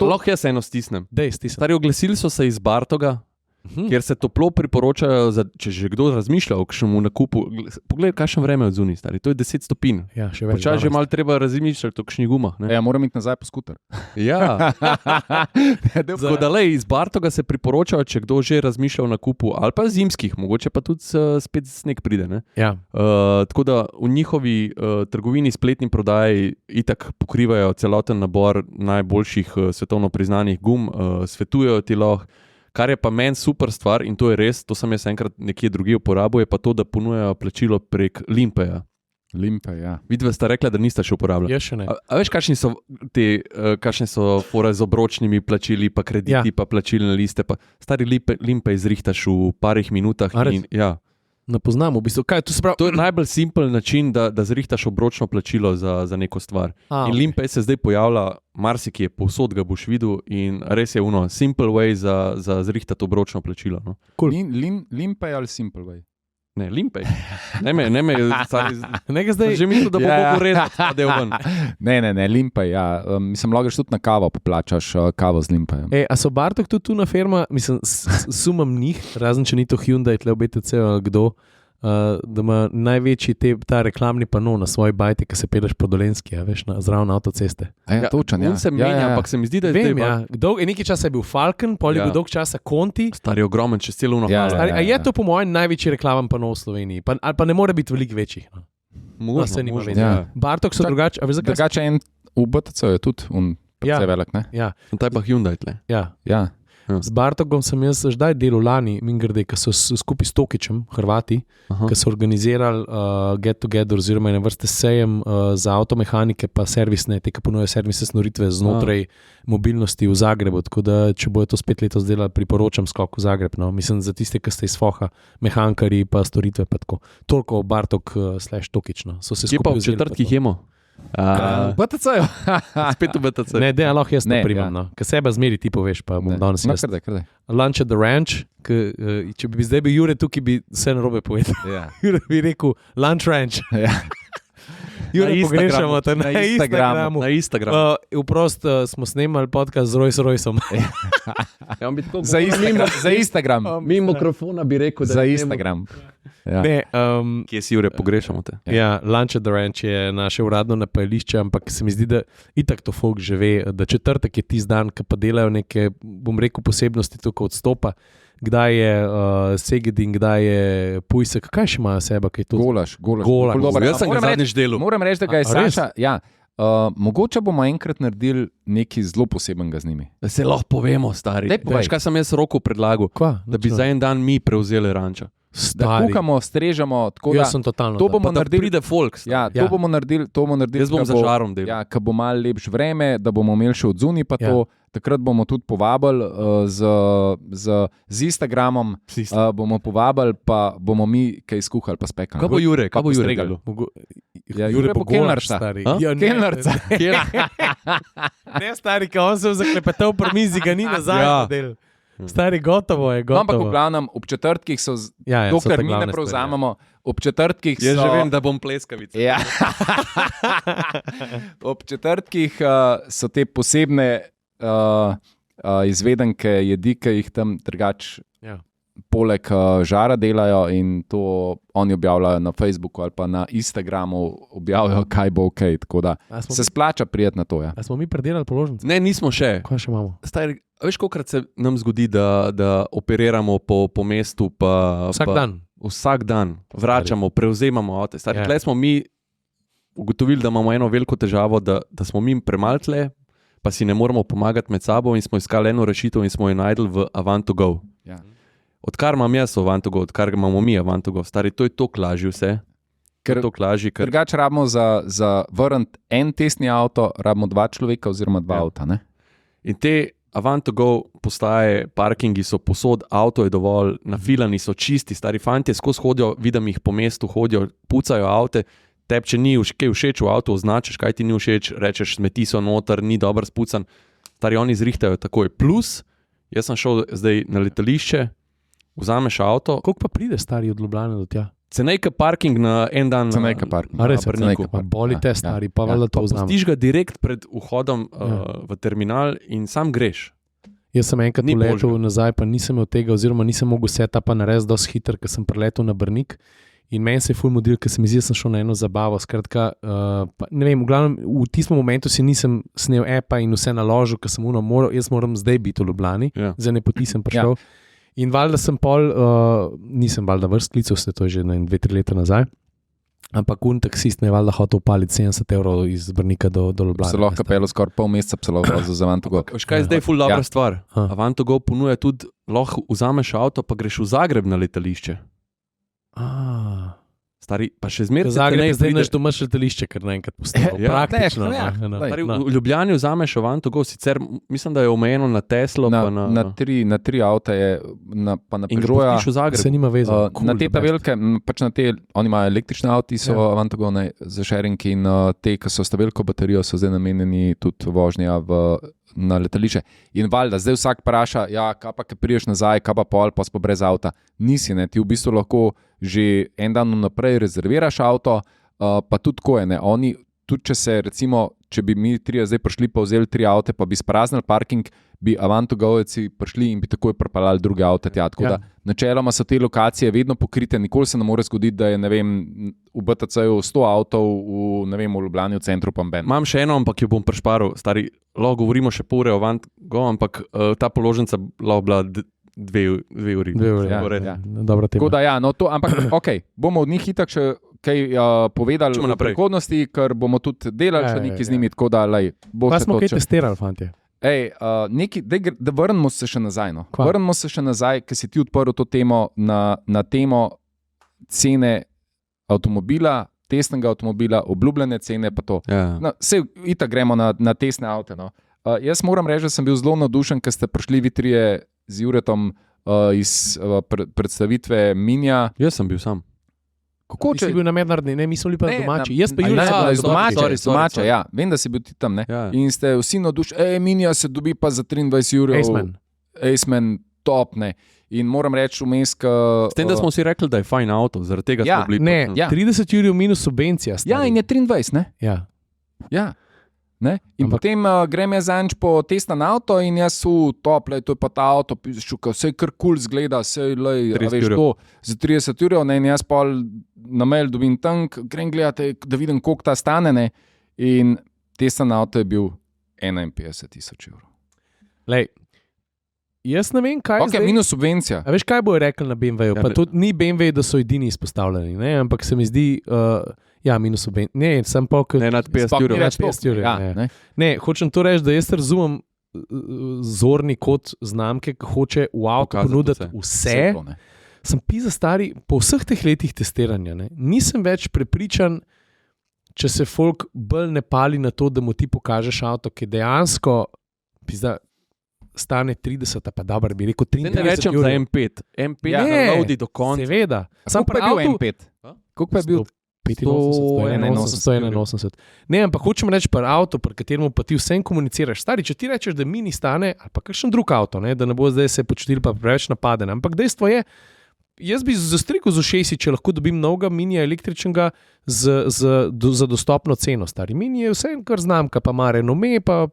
Lahko jaz eno stisnem. stisnem. Stari, oglasili so se iz Bartoga, kjer se toplo priporočajo, če že kdo razmišlja o kakšnem nakupu. Poglej, kakšno vreme je odzunaj, stari. To je 10 stopinj. Ja, še več. Počasi že malo treba razmišljati o kakšnih gumah. Ne? Ja, moram iti nazaj po skuter. Ja. Tako da lej, iz Bartoga se priporočajo, če kdo že razmišlja o nakupu, ali pa zimskih, mogoče pa tudi spet sneg pride. Ne? Ja. Tako da v njihovi trgovini, spletni prodaji itak pokrivajo celoten nabor najboljših svetovno priznanih gum, svetujejo ti lahko. Kar je pa meni super stvar, in to je res, to sem jaz enkrat nekje drugje uporabil, je pa to, da ponujajo plačilo prek Limpeja. Limpe, ja. Vidva sta rekla, da nista še uporabljala. Jaz še ne. A veš, kakšne so fore z obročnimi plačili, pa krediti, pa plačilne liste, pa stari Limpe izrihtaš v parih minutah. Ja. Ne poznam, v bistvu. Kaj, to je najbolj simpel način, da zrihtaš obročno plačilo za neko stvar. In Limpe se zdaj pojavlja, marsikje, povsod ga boš videl, in res je simple way za zrihtati obročno plačilo. No. Cool. Limpe ali simple way? Ne, Limpe. Ne me, zdaj že mislil, da bo mogel rezati, da je ven. Ne, Limpe, ja. Mislim, lahko greš tudi na kavo, poplačaš kavo z Limpejem. A so Bartok tudi tu na firma, mislim, sumam njih, razen če ni to Hyundai, tle v BTC, kdo, da ima največji ta reklamni pano na svoji bajti, ki se peleš po Dolenski, veš, zraven avtoceste. Ja, točen, ja. On se menja, ampak se mi zdi, da je Vem, ja. Nekaj časa je bil Falcon, pol je bil dolg časa Conti. Stari ogromen, čez celo uno. A je to po mojem največji reklamen pano v Sloveniji? Ali pa ne more biti veliko večjih? Možno. Ja. Bartok so drugače. Drugače en v BTC je tudi, precej velik, ne? Ja. To je pa Hyundai tle. Ja. Z Bartogom sem jaz zdaj delal lani, mingrde, ki so skupaj s Tokičem, Hrvati, ki so organizirali Get Together, oziroma ene vrste sejem za avtomehanike, pa servisne, te, ki ponujajo servisne snoritve znotraj mobilnosti v Zagrebu. Tako da, če bojo to spet letos delali, priporočam skok v Zagreb. No. Mislim, za tiste, ki ste iz Foha, mehankari, pa storitve, pa tako. Toliko Bartok / Tokič. No. Kje pa v četrtkih jemo? BTC-jo. Spet v BTC. Ne, lahko jaz ne primam, no. Ker sebe zmeri ti poveš, pa bom danes jaz. Krdaj. Lunch at the Ranch, če bi zdaj bil Jure tukaj, bi vse narobe povedal. Ja. Jure bi rekel Lunch Ranch. Ja. Jure, pogrešamo te na Instagramu. Na Instagramu. Vprost smo snemali podcast z Royce-Royceom. Za Instagram. Mi mikrofona bi rekel, da za Instagram. Ja. Ne, kje si, Jure, pogrešamo te? Ja, Lunch at the Ranch je naše uradno napajališče, ampak se mi zdi, da itak to folk že ve, da četrtek je tisti dan, ki pa delajo neke, bom rekel, posebnosti tukaj odstopa. Kdaj je Segedin, kdaj je Pujsek, kaj še imajo sebe? Golaž. Jaz sem ga zadnjič delal. Moram reči, da ga je Saša. Ja. Mogoče bomo enkrat naredili nekaj zelo posebenega z njimi. Da se lahko povemo, stari. Veš, kaj sem jaz Roku predlagal? Da bi za en dan mi prevzeli ranča. Da kukamo, strežemo, tako da. Jaz sem totalno. To bomo naredili. Pride folk. Ja, to bomo naredili. Jaz bom za žarom delal. Ja, ko bo malo lepše vreme, da bomo imeli še odzuni pa to. Takrat bomo tudi povabili z Instagramom, bomo povabili, pa bomo mi kaj skuhali, pa spekali. Kaj bo Jure? Kaj bo Jure delal? Ja, Jure bo kelnarca. Kelnarca. Ne, stari, ko on se je zaklepetal pri mizi, ga ni nazaj del. Stari, gotovo je. No, ampak v glavnem, ob četrtkih so, dokler mi ne prevzamemo, ob četrtkih so... Jaz že vem, da bom pleskavica. Ja. Ob četrtkih so te posebne izvedenke jedi, ki jih tam drugače poleg žara delajo, in to oni objavljajo na Facebooku ali pa na Instagramu, objavljajo, kaj bo ok. Tako da se splača prijeti na to. Ja. A smo mi predelali položnice? Ne, nismo še. Kaj še imamo? Stari, Veš, kolikrat se nam zgodi, da operiramo po mestu, pa vsak dan vračamo, prevzemamo avto. Tle smo mi ugotovili, da imamo eno veliko težavo, da smo mi premalo tle, pa si ne moremo pomagati med sabo in smo iskali eno rešitev in smo jo našli v Avant2Go. Ja. Odkar imam jaz Avant2Go, odkar imamo mi Avant2Go, stari, to je toliko lažje vse. Drugače rabimo za vrniti en testni avto, rabimo 2 človeka oziroma 2 avta. Ne? In te Avant2Go postaje, parkingi so posod, avto je dovolj, nafilani so čisti, stari fantje skozi hodijo, vidim jih po mestu, hodijo, pucajo avte, tebi, če ni kaj všeč v avtu, označiš, kaj ti ni všeč, rečeš, smeti so noter, ni dobro spucan, stari oni zrihtajo takoj. Plus, jaz sem šel zdaj na letališče, vzameš avto. Koliko pa pride stari od Ljubljane do tja? Cenejka parking na en dan. Cenejka parking. A res, boli te stari, pa valjda to vzameš. Pustiš ga direkt pred vhodom v terminal in sam greš. Jaz sem enkrat letel nazaj, pa nisem od tega, oziroma nisem mogel setapa narediti dosti hiter, ker sem preletel na Brnik in meni se je ful modil, ker se mi zdi, da sem šel na eno zabavo. Skratka, ne vem, v glavnem, v tistem momentu si nisem snel appa in vse naložil, ker sem moral, jaz moram zdaj biti v Ljubljani, za nepoti sem prišel. Ja. In valjda sem nisem valjda vrst klical, se to je že 2-3 leta nazaj, ampak taksist me je valjda hotel upaliti 70 € iz Brnika do Ljubljane. Se lahko kapelo skoraj pol meseca celo za Avant2Go. Kaj je zdaj ful dobra stvar? Avant2Go ponuja tudi, lahko vzameš avto, pa greš v Zagreb na letališče. Stari, pa še zmeraj zdaj neš domaš letališče, ker naenkrat postalo praktično. V Ljubljani vzameš Avant2Go, sicer mislim, da je omejeno na Teslo, na 3 avta je, pa na Peugeota. Se nima veze. Na te velike, pač na te, oni imajo električne avti, so Avant2Go za sharing in te, ki so sta veliko baterijo, so zdaj namenjeni tudi vožnja na letališče. In valjda, zdaj vsak vpraša, kaj pa, kaj priješ nazaj, kaj pa pol, pa smo brez avta. Nisi, ne, ti v bistvu lahko že en dan naprej rezerviraš avto, pa tudi tako je, ne. Oni, tudi če se recimo, če bi mi 3 zdaj prišli pa vzeli 3 avte, pa bi spraznili parking, bi Avant2Go-jeci prišli in bi takoj pripeljali druge avte tja. Tako da načeloma so te lokacije vedno pokrite, nikoli se ne more zgoditi, da je, ne vem, v BTC-ju 100 avtov, v Ljubljani v centru pa ben. Imam še eno, ampak jo bom prešparil, stari, lahko govorimo še pol ure o Avant2Go, ampak ta položnica lahko bila 2 uri. Dobra tema. Tako da no to, ampak okej, bomo od njih itak še kaj povedali v prihodnosti, ker bomo tudi delali še nekaj z njimi, tako da bo pa smo kaj testirali, fantje. Da vrnemo se še nazaj. No. Vrnemo se še nazaj, ker si ti odprl to temo na temo cene avtomobila, testnega avtomobila, obljubljene cene pa to. No, sej itak gremo na testne avte. No. Jaz moram reči, da sem bil zelo navdušen, ker ste prišli vi trije z Juretom iz predstavitve Minija. Jaz sem bil sam. Kako si bil na mednarodni? Ne, mi smo bili pa domači. Jaz pa domače, ja. Vem, da si bil ti tam, ne? Ja. In ste vsi navdušeni, Minija se dobi pa za 23 €. Aceman, top, ne. In moram reči vmes, s tem, da smo si rekli, da je fajn avto, zaradi tega smo bili. Ne, 30 € minus subvencija. Ja, in je 23, ne? Ja. Ne? In potem grem jaz zanč po testna na avto in jaz tople, to je pa ta avto, vse kar kul zgleda, vse veš to, za 30 €, ne, in jaz pa na mail dobim tank, grem gledati, da vidim, koliko ta stane, ne, in testna na avto je bil 51 000 €. Lej, jaz ne vem, kaj je zdaj. Minus subvencija. A veš, kaj bojo rekli na BMW-ju? Pa tudi ni BMW, da so edini izpostavljeni, ne, ampak se mi zdi... minus subvencija. Ne, sem pa... Ne, nad 50 €. Ne, hočem to reči, da jaz razumem zorni kot znamke, ki hoče v avto ponuditi vse. Sem pisa stari, po vseh teh letih testiranja, ne, nisem več prepričan, če se folk bolj ne pali na to, da mu ti pokažeš avto, ki dejansko pisa, stane 30, pa dobro bi rekel 33 €. Ne rečem za M5. M5 je Audi do konca. Seveda. Koliko pa je bil M5? Koliko pa je bil? 181. Ne, ampak hočem reči par avto, pri katerem pa ti vsem komuniciraš. Stari, če ti rečeš, da Mini stane, ali pa kakšen drug avto, ne, da ne bo zdaj se počutil pa preveč napaden. Ampak dejstvo je, jaz bi zastrigel z ušesi, če lahko dobim novega Minija električnega za dostopno ceno. Stari, Mini je vse, kar znamka, pa ima renome, pa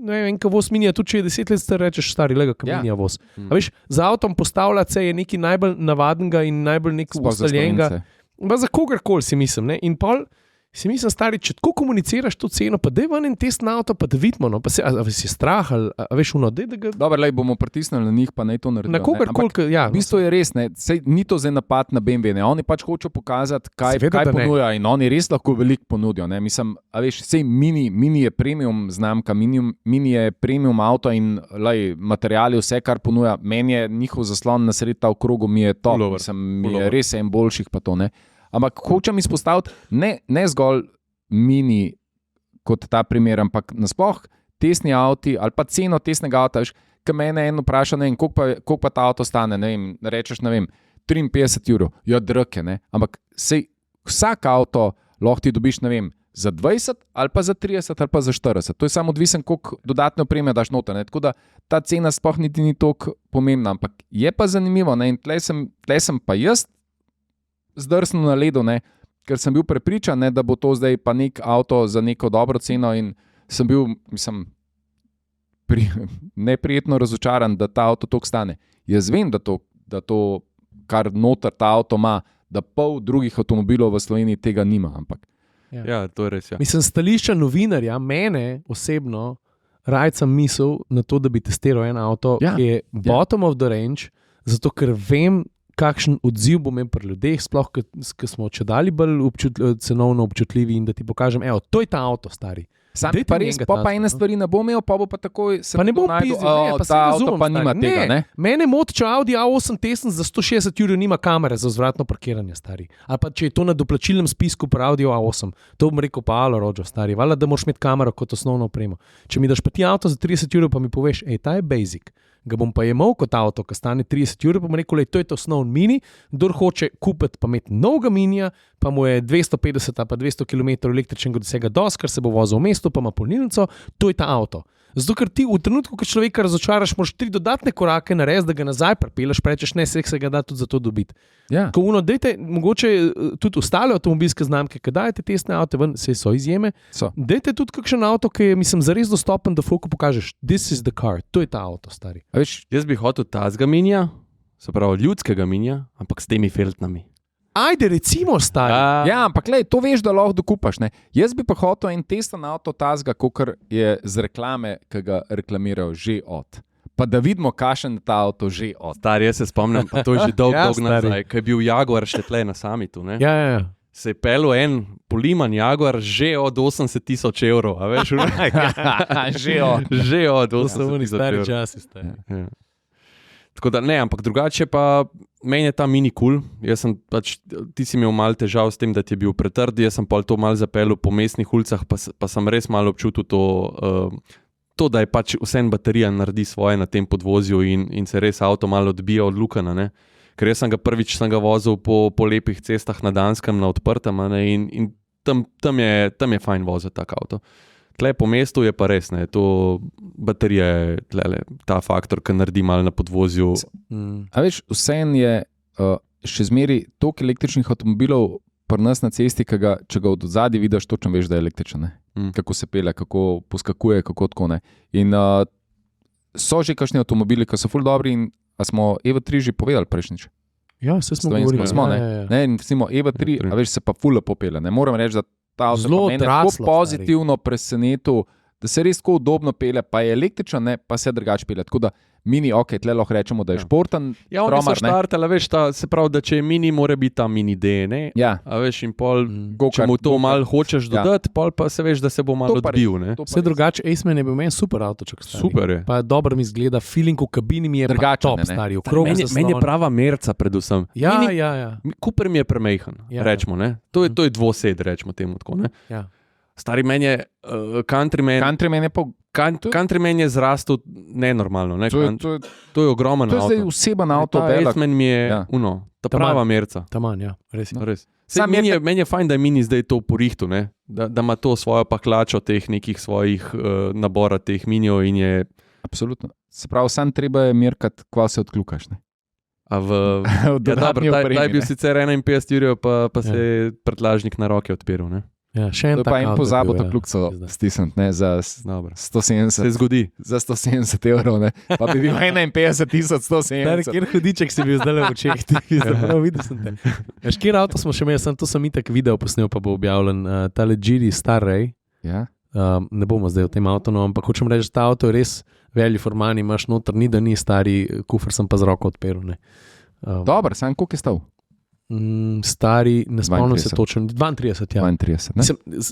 ne vem, kaj voz Minija, tudi če je 10 let star, rečeš stari, lega, kaj Minija voz. A veš, za avtom postavljati se je nekaj najbolj navadnega in najbolj nekaj ustaljenega. Pa za kogarkoli si mislim. Ne? In pol Si mislim, stari, če tako komuniciraš to ceno, pa dej ven en test na avto, pa da vidimo, no, pa se, a si strah ali veš, dej da ga... Dobro, lej, bomo pritisnili na njih, pa naj to naredijo. Na kogarkoli, ja. V bistvu je res, ne, sej, ni to zdaj napad na BMW, ne, oni pač hočejo pokazati, kaj ponujajo in oni res lahko veliko ponudijo, ne, mislim, a veš, sej Mini je premium znamka, Mini je premium avto in lej, materiali, vse, kar ponuja, meni je njihov zaslon na sredi ta v krogu, mi je top, mislim, mi je res en boljših pa to, ne. Ampak hočem izpostaviti, ne zgolj Mini kot ta primer, ampak nasploh testni avti ali pa ceno testnega avta, veš, ki mene eno vpraša, ne vem, koliko pa ta avto stane, ne vem, rečeš, ne vem, 53 €, ja, drke, ne, ampak sej vsak avto lahko ti dobiš, ne vem, za 20 ali pa za 30 ali pa za 40, to je samo odvisen, koliko dodatne opreme daš noter, ne, tako da ta cena sploh niti ni toliko pomembna, ampak je pa zanimivo, ne, in tle sem pa jaz zdrsnil na ledu, ne, ker sem bil prepričan, ne, da bo to zdaj pa nek avto za neko dobro ceno in sem bil, mislim, neprijetno razočaran, da ta avto toliko stane. Jaz vem, da to, kar noter ta avto ima, da pol drugih avtomobilov v Sloveniji tega nima, ampak. Ja, to je res, ja. Mislim, stališča novinarja, mene osebno, rajcam misel na to, da bi testiral en avto, ki je bottom of the range, zato ker vem, kakšen odziv bo imel pri ljudeh, sploh, ki smo čedalje bolj cenovno občutljivi in da ti pokažem, evo, to je ta avto, stari. Sam pa res, pa ene stvari ne bo imel, pa bo pa takoj se pa ne bom pisal, pa ta avto pa nima tega, ne? Mene moti, če Audi A8 tesen za 160 € nima kamere za vzvratno parkiranje, stari. Ali pa če je to na doplačilnem spisku pri Audi A8, to bom rekel pa alo, rođo, stari, valjda, da moraš imeti kamero kot osnovno opremo. Če mi daš pa ti avto za 30 € pa mi poveš, ta je basic. Ga bom pa jemal kot avto, ki stane 30 €, pa bom rekel, to je to osnovno Mini, kdor hoče kupiti pa imeti novega Minija, pa mu je 250 pa 200 km električnega dosega dosti, kar se bo vozil v mestu, pa ima polnilnico, to je ta avto. Zato, ker ti v trenutku, ko človeka razočaraš, moraš 3 dodatne korake narediti, da ga nazaj pripeleš, rečeš, ne, se ga da tudi za to dobiti. Ja. Ko dajte, mogoče tudi ostale avtomobilske znamke, ki dajete testne avte ven, saj so izjeme, dajte tudi kakšen avto, ki je, mislim, zares dostopen, da folku pokažeš, this is the car, to je ta avto, stari. Jaz bi hotel tazga Minija, se pravi ljudskega Minija, ampak s temi feltnami. Ajde, recimo, stari. Ja, ampak lej, to veš, da lahko dokupaš, ne. Jaz bi pa hotel en testen avto tazga, kakor je z reklame, ki ga reklamirajo že od. Pa da vidimo, kakšen ta avto že od. Stari, jaz se spomnim, pa to je že dolgo nazaj, ko je bil Jaguar še tle na summitu, ne. Ja. Se je pelil en poliman Jaguar že od 80,000 €, a veš? Že od 80,000 €. Stari časi, stari. Ja. Tako da ne, ampak drugače pa meni je ta Mini cool. Jaz sem pač, ti si imel malo težav s tem, da ti je bil pretrd, jaz sem pa to malo zapeljal po mestnih ulicah, pa sem res malo občutil to, da je pač vsem baterija naredi svoje na tem podvozju in se res avto malo odbija od lukana, ne. Ker jaz prvič sem ga vozil po lepih cestah na Danskem, na odprtem, ne, in tam je fajn voziti tak avto. Tle po mestu je pa res, ne, to baterija je ta faktor, ki naredi malo na podvozju. A veš, vseeno je še zmeri toliko električnih avtomobilov pri nas na cesti, če ga od zadaj vidiš, točno veš, da je električen, ne. Kako se pelje, kako poskakuje, kako tako, ne. In so že kakšni avtomobili, ki so ful dobri in a smo EV3 že povedali prejšnjič? Ja, se smo govorili. Ne, in recimo EV3, a veš, se pa ful lepo pelje, ne. Moram reči, da ta avto pa mene tako pozitivno presenetil, da se res tako udobno pelje, pa je električen, ne, pa se drugače pelje. Tako da Mini, ok, tle lahko rečemo, da je športen. Ja, oni so štartali, veš, se pravi, da če je Mini, mora biti ta Mini D, ne? Ja. A veš, in pol, če mu to malo hočeš dodati, pol pa se veš, da se bo malo odbil, ne? Vse drugače, Aceman je bil meni super avtoček, stari. Super je. Pa dobro mi izgleda, feeling v kabini mi je pa top, stari. Meni je prava merca predvsem. Ja. Cooper mi je premejhan, rečemo, ne? To je dvosed, rečemo temu tako, ne? Ja. Stari, meni je Countryman je zrastel nenormalno. Ne? To je ogromen avto. To je zdaj oseben avto. Aceman mi je ta prava merca. Taman, ja, res. Meni je fajn, da je Mini zdaj to porihtu, da ima to svojo paklačo teh nekih svojih nabora teh Minijev in je... Absolutno. Se pravi, sam treba je merkati, kva se odkljukaš, ne? Ja, dobro, taj bil sicer 51 €, pa se je prtlažnik na roke odpiral, ne? Ja, še To je pa en pozabo to kljukico stisniti, ne, za 170. Se zgodi. Za 170 evrov, ne. Pa bi bil 51,170. Kjer hudiček si bil zdaj v očeh, videl sem te. Kjer avto smo še imeli, to sem itak video posnel, pa bo objavljen, tale Geely Star Ray. Ja. Ne bomo zdaj v tem avtu, no, ampak hočem reči, ta avto je res value for money, imaš noter, ni da ni stari, kufr sem pa z roko odperil. Dobro, sam koliko je stal? Stari, ne spomnim se točno, 32, ja. 32, ne?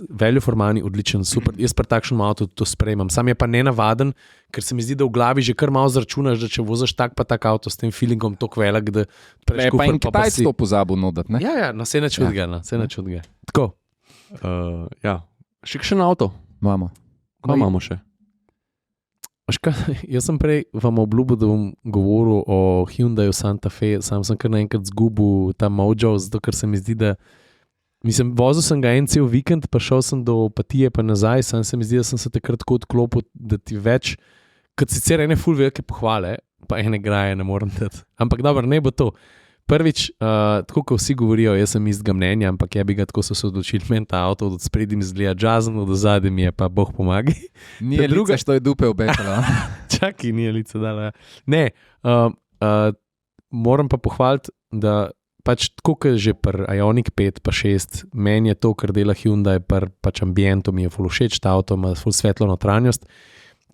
Value for money, odličen, super. Jaz pri takšnem avtu to sprejemam. Sam je pa nenavaden, ker se mi zdi, da v glavi že kar malo zračunaš, da če voziš tak avto s tem feelingom tako velik, da preš kufr, pa in Kitajc to pozabil nuditi, ne? Ja, na vse načudga, Tako. Ja, še kakšen avto? Imamo. Kaj imamo še? Jaz sem prej vam obljubil, da bom govoril o Hyundaiu Santa Fe, sam sem kar naenkrat zgubil ta mojo, zato ker se mi zdi, da vozil sem ga en cel vikend, pa šel sem do Opatije pa nazaj, sam se mi zdi, da sem se takrat tako odklopil, da ti več, kot sicer ene ful velike pohvale, pa ene graje ne morem dati. Ampak dobro, ne bo to. Prvič, tako kot vsi govorijo, jaz sem istega mnenja, ampak bi ga tako so se odločili, meni ta avto od sprednji mi zgleda jazzen, od zadaj mi je pa Bog pomagi. Nije druga, što je dupe obečala. Čakaj, nije lica dala. Ne, moram pa pohvaliti, da pač tako kot že pri Ioniq 5 pa 6, meni je to, kar dela Hyundai, pač ambientu mi je ful všeč, ta avto ima ful svetlo notranjost.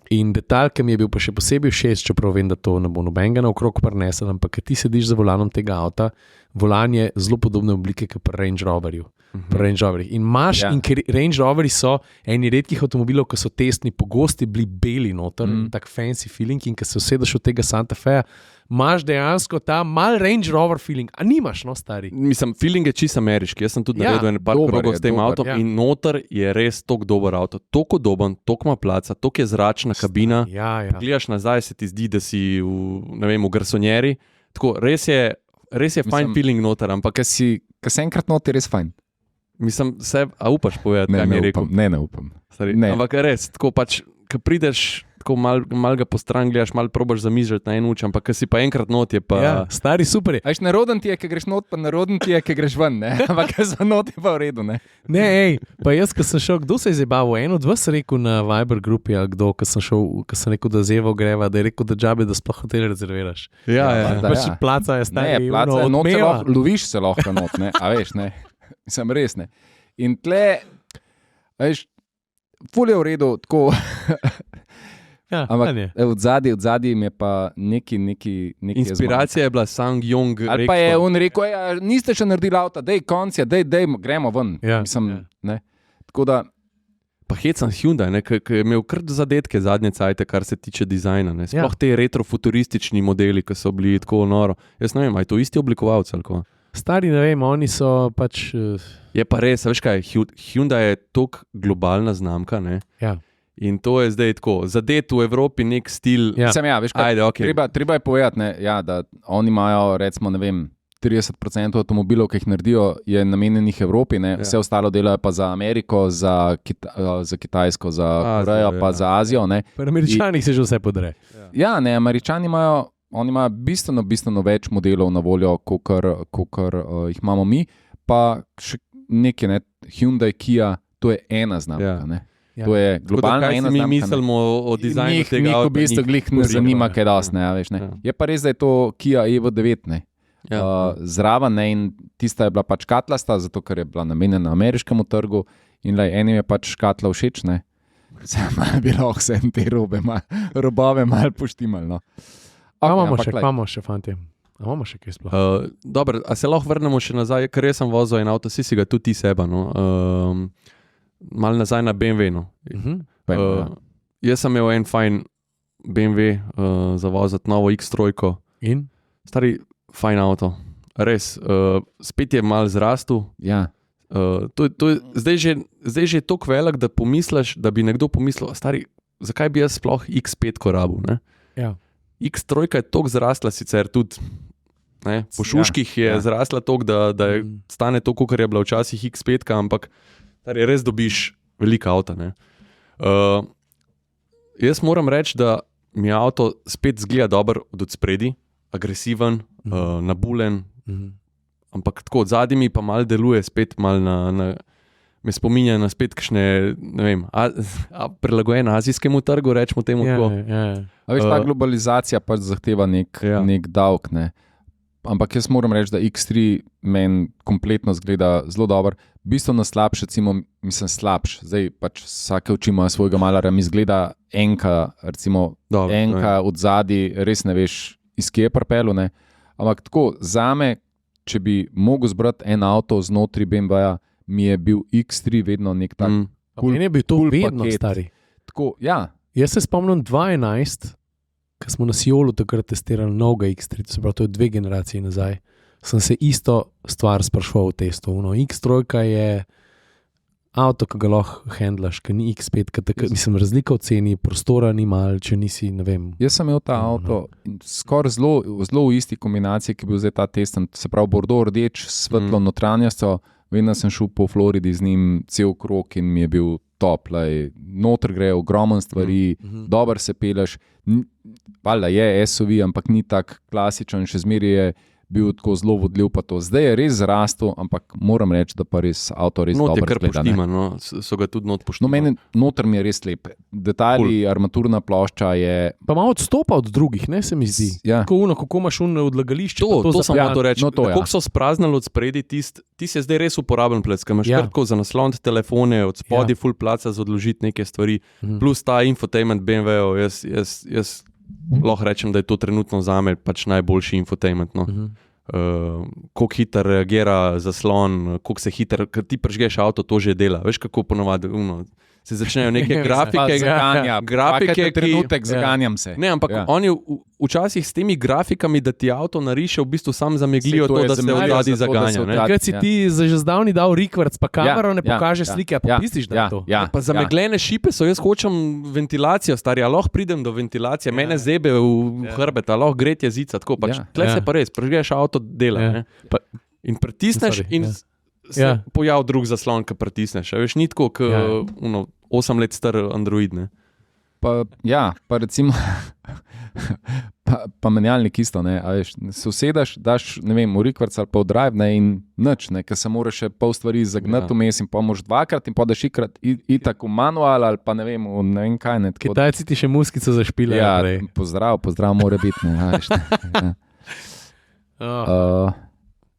In detalj, ki mi je bil pa še posebej všeč, čeprav vem, da to ne bo nobenega naokrog prinesel, ampak kad ti sediš za volanom tega avta, volan je zelo podobne oblike kot pri Range Roverju. In in ker Range Roveri so eni redkih avtomobilov, ki so testni, pogosti bili beli noter, tak fancy feeling, in ko se usedeš od tega Santa Feja, imaš dejansko ta mal Range Rover feeling, a nimaš, no, stari? Mislim, feeling je čisto ameriški, jaz sem tudi naredil en par krogov s tem avtom in noter je res tok dober avto, tok udoben, tok ima placa, tok je zračna kabina, gledaš nazaj, se ti zdi, da si v garsonjeri, tako, res je fajn feeling noter, ampak ko si enkrat noter, je res fajn. Mislim, a upaš povedati, kaj mi je rekel? Ne upam. Ne. Ampak res, tako pač, ko prideš, tako mal ga po stran gledaš, mal probaš zamižati na en uč, ampak ko si pa enkrat not je pa... Ja, stari, super je. Ajš, naroden ti je, ko greš not, pa naroden ti je, ko greš ven, ne? Ampak ko so not je pa v redu, ne? Ne, pa jaz, ko sem šel, kdo se je zabavil? En od vas rekel na Viber grupi, ali kdo, ko sem rekel, da z Evo greva, da je rekel, da džabe, da sploh hotel rezerviraš. Ja. Pač placa je stari, ne, placa je not, loviš se lahko not, ne? A veš, ne? Mislim, res ne. In tle, veš, ful je v redu, tako... Ja, ampak od zadnji mi je pa neki inspiracija je bila Sang-Yong. Ali pa je on rekel, niste še naredili avta, dej konc je, dej, gremo ven. Ja, mislim, ne. Tako da... Pa hecam Hyundai, ki je imel kar zadetke zadnje cajte, kar se tiče dizajna. Ne. Sploh te retrofuturistični modeli, ki so bili tako noro. Jaz ne vem, je to isti oblikovalec ali ko? Stari, ne vem, oni so pač... Je pa res, veš kaj, Hyundai je tok globalna znamka, ne? Ja. In to je zdaj tako, zadet v Evropi nek stil. Ja. Veš kaj, ajde, okay. Treba je povedati, ne, ja, da oni imajo, recimo, ne vem, 30% avtomobilov, ki jih naredijo, je namenjenih Evropi, ne? Vse ostalo delajo pa za Ameriko, za Kitajsko, za Korejo, pa za Azijo. Ne? Pri Američanih se že vse podre. Ja, ne, Američani imajo, oni imajo bistveno več modelov na voljo, kakor jih imamo mi, pa še nekaj, ne, Hyundai, Kia, to je ena znamka, ne. Ja. To je globalna ena znamka. Mi mislimo o dizajnu tega avta. Njih v bistvu glih ne zanima, kaj dosti, ne, veš, ne. Je pa res, da je to Kia EV9, ne. Zraven, ne, in tista je bila pač škatlasta, zato ker je bila namenjena ameriškemu trgu in enim je pač škatla všeč, ne. Malo bi lahko se te robove malo poštimal, no. Imamo še, fantje. Imamo še kaj sploh? Dobro, a se lahko vrnemo še nazaj, ker jaz sem vozil en avto, si ga tudi ti seba, no. Malo nazaj na BMW, no. Jaz sem imel en fajn BMW za voziti novo X3. In? Stari, fajn avto. Res, spet je malo zrastel. Ja. Zdaj že je toliko velik, da pomisliš, da bi nekdo pomislil, stari, zakaj bi jaz sploh X5 rabil, ne? Ja. X3 je toliko zrasla sicer tudi, ne? Po šuških je zrasla toliko, da je stane toliko, kar je bila včasih X5, ampak stari, res dobiš velika avta, ne? Jaz moram reči, da mi avto spet zgleda dober od spredi, agresiven, nabulen, ampak tako od zadnji mi pa malo deluje spet malo me spominja na spet kakšne, ne vem, prilagojene azijskemu trgu, rečemo temu tako. A veš, ta globalizacija pač zahteva nek davek, ne. Ampak jaz moram reči, da X3 meni kompletno zgleda zelo dobro. Bistveno slabše, mislim slabše, zdaj pač vsake oči ima svojega malarja, mi zgleda enka, recimo Dobro, enka od zadaj, res ne veš, iz kje je pripelju, ne. Ampak tako, zame, če bi mogel zbrati en avto znotri BMW-ja, mi je bil X3 vedno nek tak Meni je bil to vedno paket. stari. Tako, ja. Jaz se spomnim 2011, ko smo na Siolu takrat testirali novega X3, to je 2 generacije nazaj, sem se isto stvar sprašval v testu. X3 je avto, ki ga lahko handlaš, ki ni X5, mislim, razlika v ceni, prostora ni malo, če nisi, ne vem. Jaz sem imel ta avto skoraj zelo v isti kombinaciji, ki je bil zdaj ta testen, se pravi bordo rdeč, svetlo notranjosto. Vedno sem šel po Floridi z njim cel krog in mi je bil top. Noter gre ogromno stvari, dobro se peleš. Valjda je SUV, ampak ni tak klasičen, še zmeraj je bil tako zelo vodljiv pa to. Zdaj je res zrastel, ampak moram reči, da pa res avto res dobro Not je kar zgleda. poštima, no, so ga tudi not poštima. No, meni noter mi je res lep. Detajli, armaturna plošča je... Pa malo odstopa od drugih, ne, se mi zdi. Ja. Kako imaš odlagališče. To sem to reči. no to, ja. Kako so spraznali od spredi, ti si zdaj res uporaben plec, ker imaš kar tako za naslon telefone, od spodaj full placa za odložiti neke stvari, plus ta infotainment BMW-ov, jaz lahko rečem, da je to trenutno zame pač najboljši infotainment. No. Koliko hitro reagira zaslon, koliko se hitro, ker ti prižgeš avto, to že dela. Veš, kako ponovadi se začnejo neke grafike, trenutek zaganjam se. Ne, ampak oni včasih s temi grafikami, da ti avto nariše, v bistvu sam zameglijo to, da se odladi zaganja. Takrat si ti že zdavni dal rikvrc, pa kamero ne pokaže slike, pa misliš, da je to. Pa zamegljene šipe so, jaz hočem ventilacijo, stari, a lahko pridem do ventilacije, mene zebe v hrbet, a lahko gretje zica, tako pač. Tle se pa res, prižgeš avto, dela. In pritisneš in se pojav drug zaslon, ki pritisneš. Veš, ni tako, 8 let star Android, ne? Pa recimo pa menjalnik isto, ne, a veš, se usedaš, daš, ne vem, v rikvrc ali pa v drive, ne, in nič, ne, ker se moraš še pol stvari zagnati vmes in pa moraš dvakrat in pa daš itak v manual ali pa ne vem kaj, ne. Kitajci ti še muskico zašpilajo. Ja, pozdrav mora biti, ne, a veš, ne.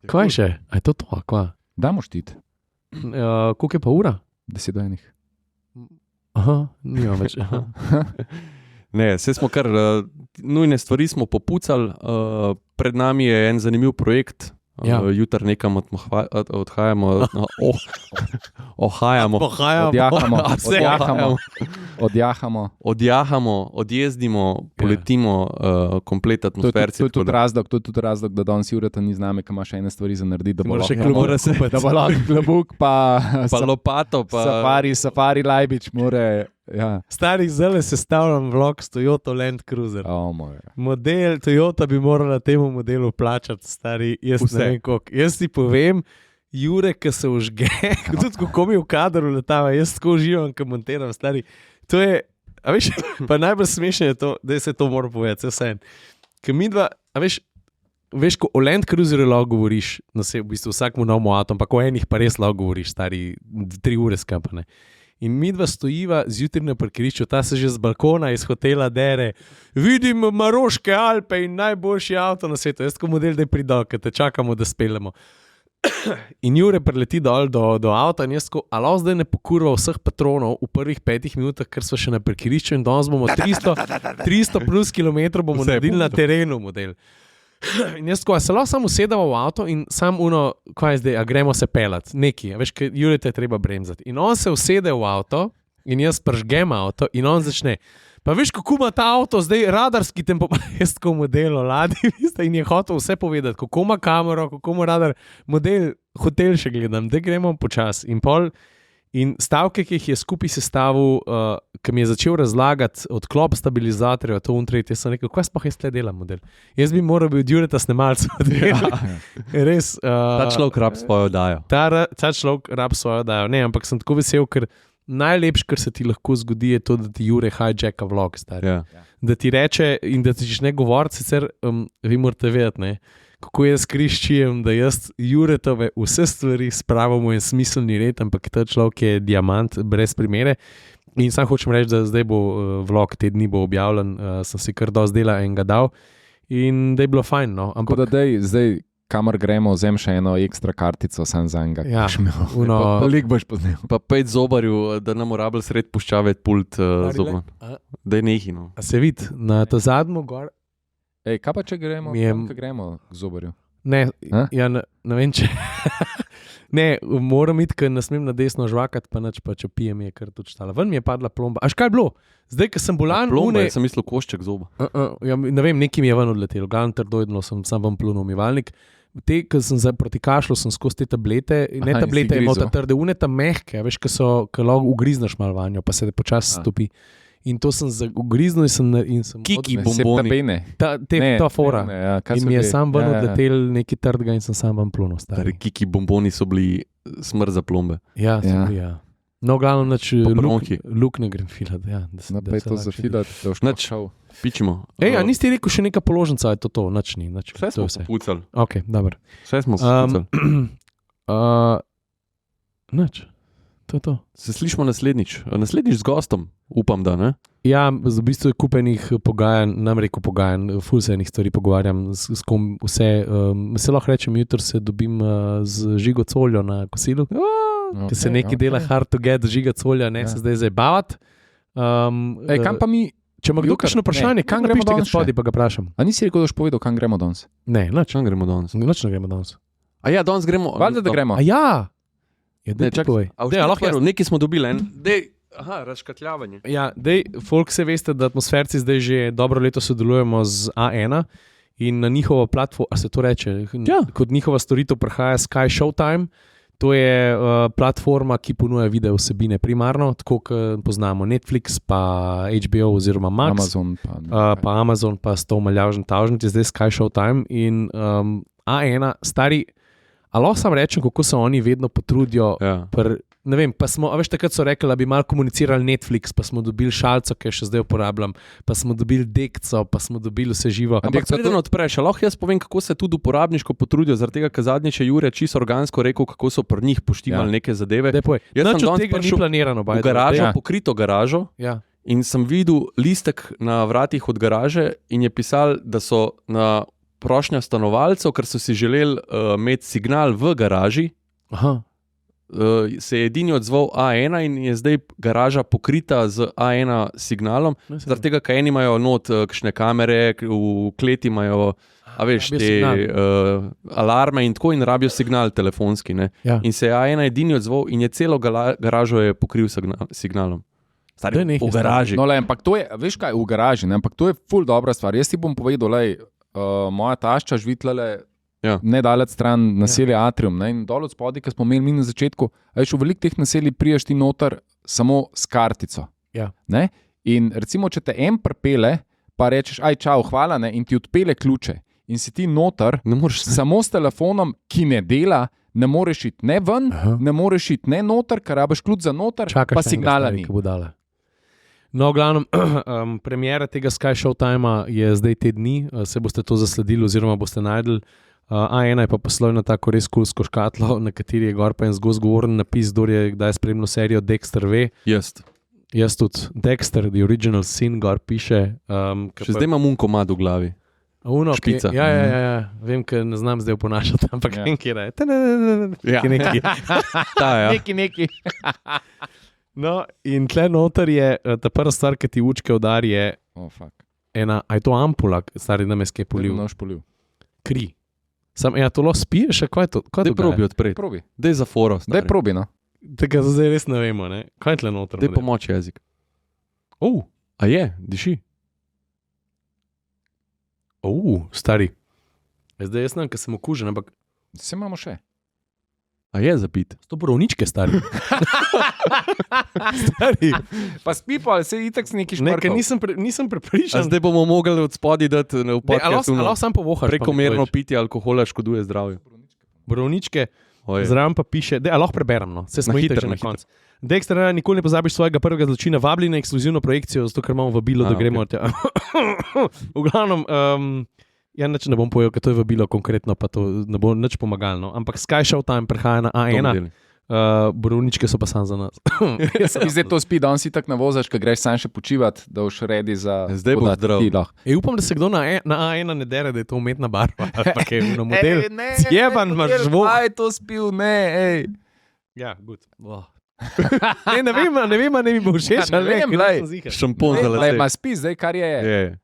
Kaj še? A je to, kva? Damo štit. Koliko je pa ura? 10 do 1. Aha, nima več. Ne, vse smo kar nujne stvari smo popucali, pred nami je en zanimiv projekt, jutri nekam odhajamo, odjezdimo, poletimo, komplet atmosferci. To je tudi razlog, da danes Jureta ni z nami, ker ima še ene stvari za narediti, da bo lahko klobuk, pa lopato, pa safari Lajbič more. Ja. Stari, zdaj sestavljam vlog s Toyota Land Cruiser. Model Toyota bi morala temu modelu plačati, stari, jaz ne vem koliko. Jaz ti povem, Jure, ki se užge, tudi kako mi v kadru letava, jaz tako uživam, ko montiram, stari. To je, a veš, pa najbolj smešno je to, da se to mora povedati, vse en. Ker mi dva, a veš, ko o Land Cruiseru lahko govoriš, v bistvu vsakmu novemu avtu, ampak o enih pa res lahko govoriš, stari, 3 ure skapane. In mi dva stojiva zjutraj na parkirišču, ta se že z balkona iz hotela dere, vidim Maroške Alpe in najboljši avto na svetu, jaz ko model, da je pridal, ker te čakamo, da speljemo. In Jure preleti dol do avta in jaz ko, alo zdaj ne pokurva vseh patronov v prvih 5 minutah, ker smo še na parkirišču in danes bomo 300 plus kilometrov bomo naredili na terenu model. In jaz ko, se lahko samo usedamo v avto in sam kaj je zdaj, a gremo se pelat, neki, veš, ker Jure te treba bremzati. In on se usede v avto in jaz pržgem avto in on začne, pa veš, kako ima ta avto zdaj radarski tempo, jaz tako model oladi, in je hotel vse povedati, kako ima kamero, kako ima radar, model, hotel še gledam, da gremo počas in pol. In stavke, ki jih je skupaj sestavil, ki mi je začel razlagati odklop stabilizatorjev, to untreti, jaz sem rekel, kaj sploh jaz tle delam model? Jaz bi moral biti od Jureta snemalca. Res. Ta človek rab svojo dajo. Ta človek rab svojo dajo. Ne, ampak sem tako vesel, ker najlepše, kar se ti lahko zgodi, je to, da ti Jure hijacka vlog, stari. Da ti reče in da ti začne govoriti, sicer vi morate vedeti, ne, kako jaz kriščijem, da jaz Juretove vse stvari spravimo in smiselni red, ampak ta človek je diamant brez primere. In sam hočem reči, da zdaj bo vlog, te dni bo objavljen, sem si kar dosti dela in ga dal. In da je bilo fajn, no. Ampak da zdaj, kamor gremo, vzem še eno ekstra kartico, sam za enega. Ja, veliko boš poznal. Pa 5 zobarju, da nam rabel sred puščavati pult zoban. Da je nehino. A se vidi, na ta zadnjo gor. Ej, kaj pa če gremo, gremo k zobarju? Ne, ja, ne vem, če... Ne, moram iti, ker ne smem na desno žvakati, pa nič, pa če pijem je kar tudi štala. Ven mi je padla plomba. A kaj je bilo? Zdaj, ko sem bolan... Plomba, jaz sem mislil košček zoba. Ja, ne vem, nekaj mi je ven odletelo. Glavno trdoidno sem vam plunil umivalnik. Te, ko sem proti kašlu, sem skozi te tablete. Ne tablete, imel ta trde, ta mehke, veš, ko lahko ugrizneš malo vanjo, pa se te počasi stopi. In to sem ugriznil in sem Kiki bomboni. Ta fora. In mi je sam ven odletel nekaj trdega in sem sam vam plunil. Kiki bomboni so bili smrt za plombe. Ja, so bili, ja. No, glavno, luk ne grem filat. Ja, pa je to za filat, da boš načal. Pičimo. Ej, a niste rekel še neka položnica, je to, nič ni. Vse smo pucali. Ok, dobro. Vse smo pucali. Nič. To je to. Se slišimo naslednjič z gostom, upam, da ne? Ja, v bistvu je kupenih pogajanj, nam rekel pogajanj, ful se enih stvari pogovarjam, s kom vse, se lahko rečem, jutri se dobim z Žigo Coljo na kosilu, ki se nekaj dela hard to get, Žiga Colja, ne se zdaj zabavati. Ej, kam pa mi... Če ima kdo kakšno vprašanje, kam gremo danes še? Pa ga vprašam. A nisi rekel, da boš povedal, kam gremo danes? Ne, nič. Kam gremo danes? Nič ne gremo danes. A ja, danes gremo... Valjda, da gremo. A ja! Nekaj smo dobili, razškatljavanje. Ja, folk se veste, da atmosferci zdaj že dobro leto sodelujemo z A1 in na njihovo platformo, a se to reče, kot njihova storitev prihaja Sky Showtime. To je platforma, ki ponuja video vsebine primarno, tako kot poznamo Netflix, pa HBO oziroma Max, pa Amazon, pa s to maljavžen tavžnici, zdaj Sky Showtime in A1, stari. A lahko sam rečem, kako se oni vedno potrudijo. Ja. Ne vem, pa smo, a veš, takrat so rekli, da bi malo komunicirali Netflix, pa smo dobili šalco, ki jo še zdaj uporabljam, pa smo dobili dekco, pa smo dobili vse živo. Ampak preden odpreš, lahko jaz povem, kako se tudi uporabniško potrudijo, zaradi tega, ker zadnjič je Jure čisto organsko rekel, kako so pri njih poštimali neke zadeve. Jaz sem danes prišel v garažo, pokrito garažo, in sem videl listek na vratih od garaže in je pisal, da so na prošnja stanovalcev, ker so si želeli imeti signal v garaži. Aha. Se je edini odzval A1 in je zdaj garaža pokrita z A1 signalom, zaradi tega, ker eni imajo not kakšne kamere, v kleti imajo alarme in tako in rabijo signal telefonski. Ja. In se je A1 edini odzval in je celo garažo je pokril signalom. Stari, v garaži. No, ampak to je, veš kaj, v garaži, ne? Ampak to je ful dobra stvar. Jaz ti bom povedal, moja tašča živi tlele nedalec stran naselja Atrium, ne? In dol od spodaj, ki smo imeli mi na začetku, veš, v veliko teh naselij priješ ti noter samo s kartico. Ja. Ne? In recimo, če te en pripele, pa rečeš, aj čau, hvala, ne? In ti odpele ključe in si ti noter, samo s telefonom, ki ne dela, ne moreš iti ne ven, ne moreš iti ne noter, ker rabiš ključ za noter, pa signala ni. No, glavno, premiera tega Sky Showtima je zdaj te dni, se boste to zasledili oziroma boste najdeli. A1 je pa poslal na tako res kulsko škatlo, na kateri je gor pa en zgovoren napis, kdo je kdaj spremljal serijo Dexter ve. Jaz tudi. Dexter, the original sin, gor piše. Še zdaj imam komad v glavi. Špica. Ja. Vem, ker ne znam zdaj oponašati, ampak nekaj je. Neki. No, in tle noter je ta prva stvar, ki ti učke udari, je ena, a je to ampula, stari nam je skaj polil? Kri. Ja, to lahko spiješ, kaj je to? Daj probi odpreti. Daj za foro. Daj probi, no. Tega zdaj res ne vemo, ne? Kaj je tle noter? Daj pomoč jezik. A je, diši. Stari. Zdaj jaz znam, ker sem okužen, ampak... Se imamo še. A je zapit? To borovničke, stari. Stari. Pa spi pa, se itak si neki šmarkal. Nisem prepričan. Zdaj bomo mogli od spodaj dati v podcastu. Lahko sam povohaš. Prekomerno pitje alkohola škoduje zdravju. Borovničke, zraven pa piše, lahko preberem, no. Se smo hitro na konc. Dexter, nikoli ne pozabiš svojega prvega zločina, vabili na ekskluzivno projekcijo, zato ker imamo vabilo, da gremo. V glavnem... Ja, nič ne bom povedal, ker to je vabilo konkretno, pa to ne bo nič pomagalo. Ampak Sky Showtime prehaja na A1. Borovničke so pa sam za nas. Zdaj to spi, da on si tako navozaš, ker greš sam še počivati, da boš redi za... Zdaj bo zdrav. Upam, da se kdo na A1 ne dere, da je to umetna barva. Pa kaj je model. Zjeban imaš zvok. Aj, to spil, ne, ej. Ja, good. Ne vem, ne mi bo všeč, ali ne. Šampon za lase. Ma spi zdaj, kar je. Je.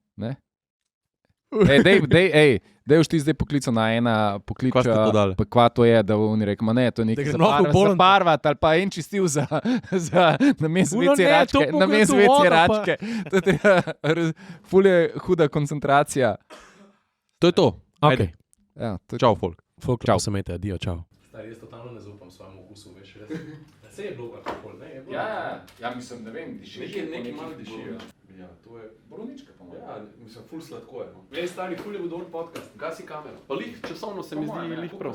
Dej už ti zdaj poklical na ena pokliča. Kva to je, da oni rekel, ne, to je nekaj zabarvati, ali pa en čistil za namest vece račke. Namest vece račke. Ful je huda koncentracija. To je to. Ok. Čau, folk. Folk, čau se imejte, adijo, čau. Stari, jaz totalno ne zaupam svojemu okusu, veš, res. Se je bilo kakor, ne? Ja, mislim, ne vem, diši. Nekaj malo dišijo. Ja, to je borovnička, po mojem. Ja, mislim, ful sladko je. Vej, stari, ful je bil dober podcast. Gasi kamero. Pa lih, časovno se mi zdi lih prav.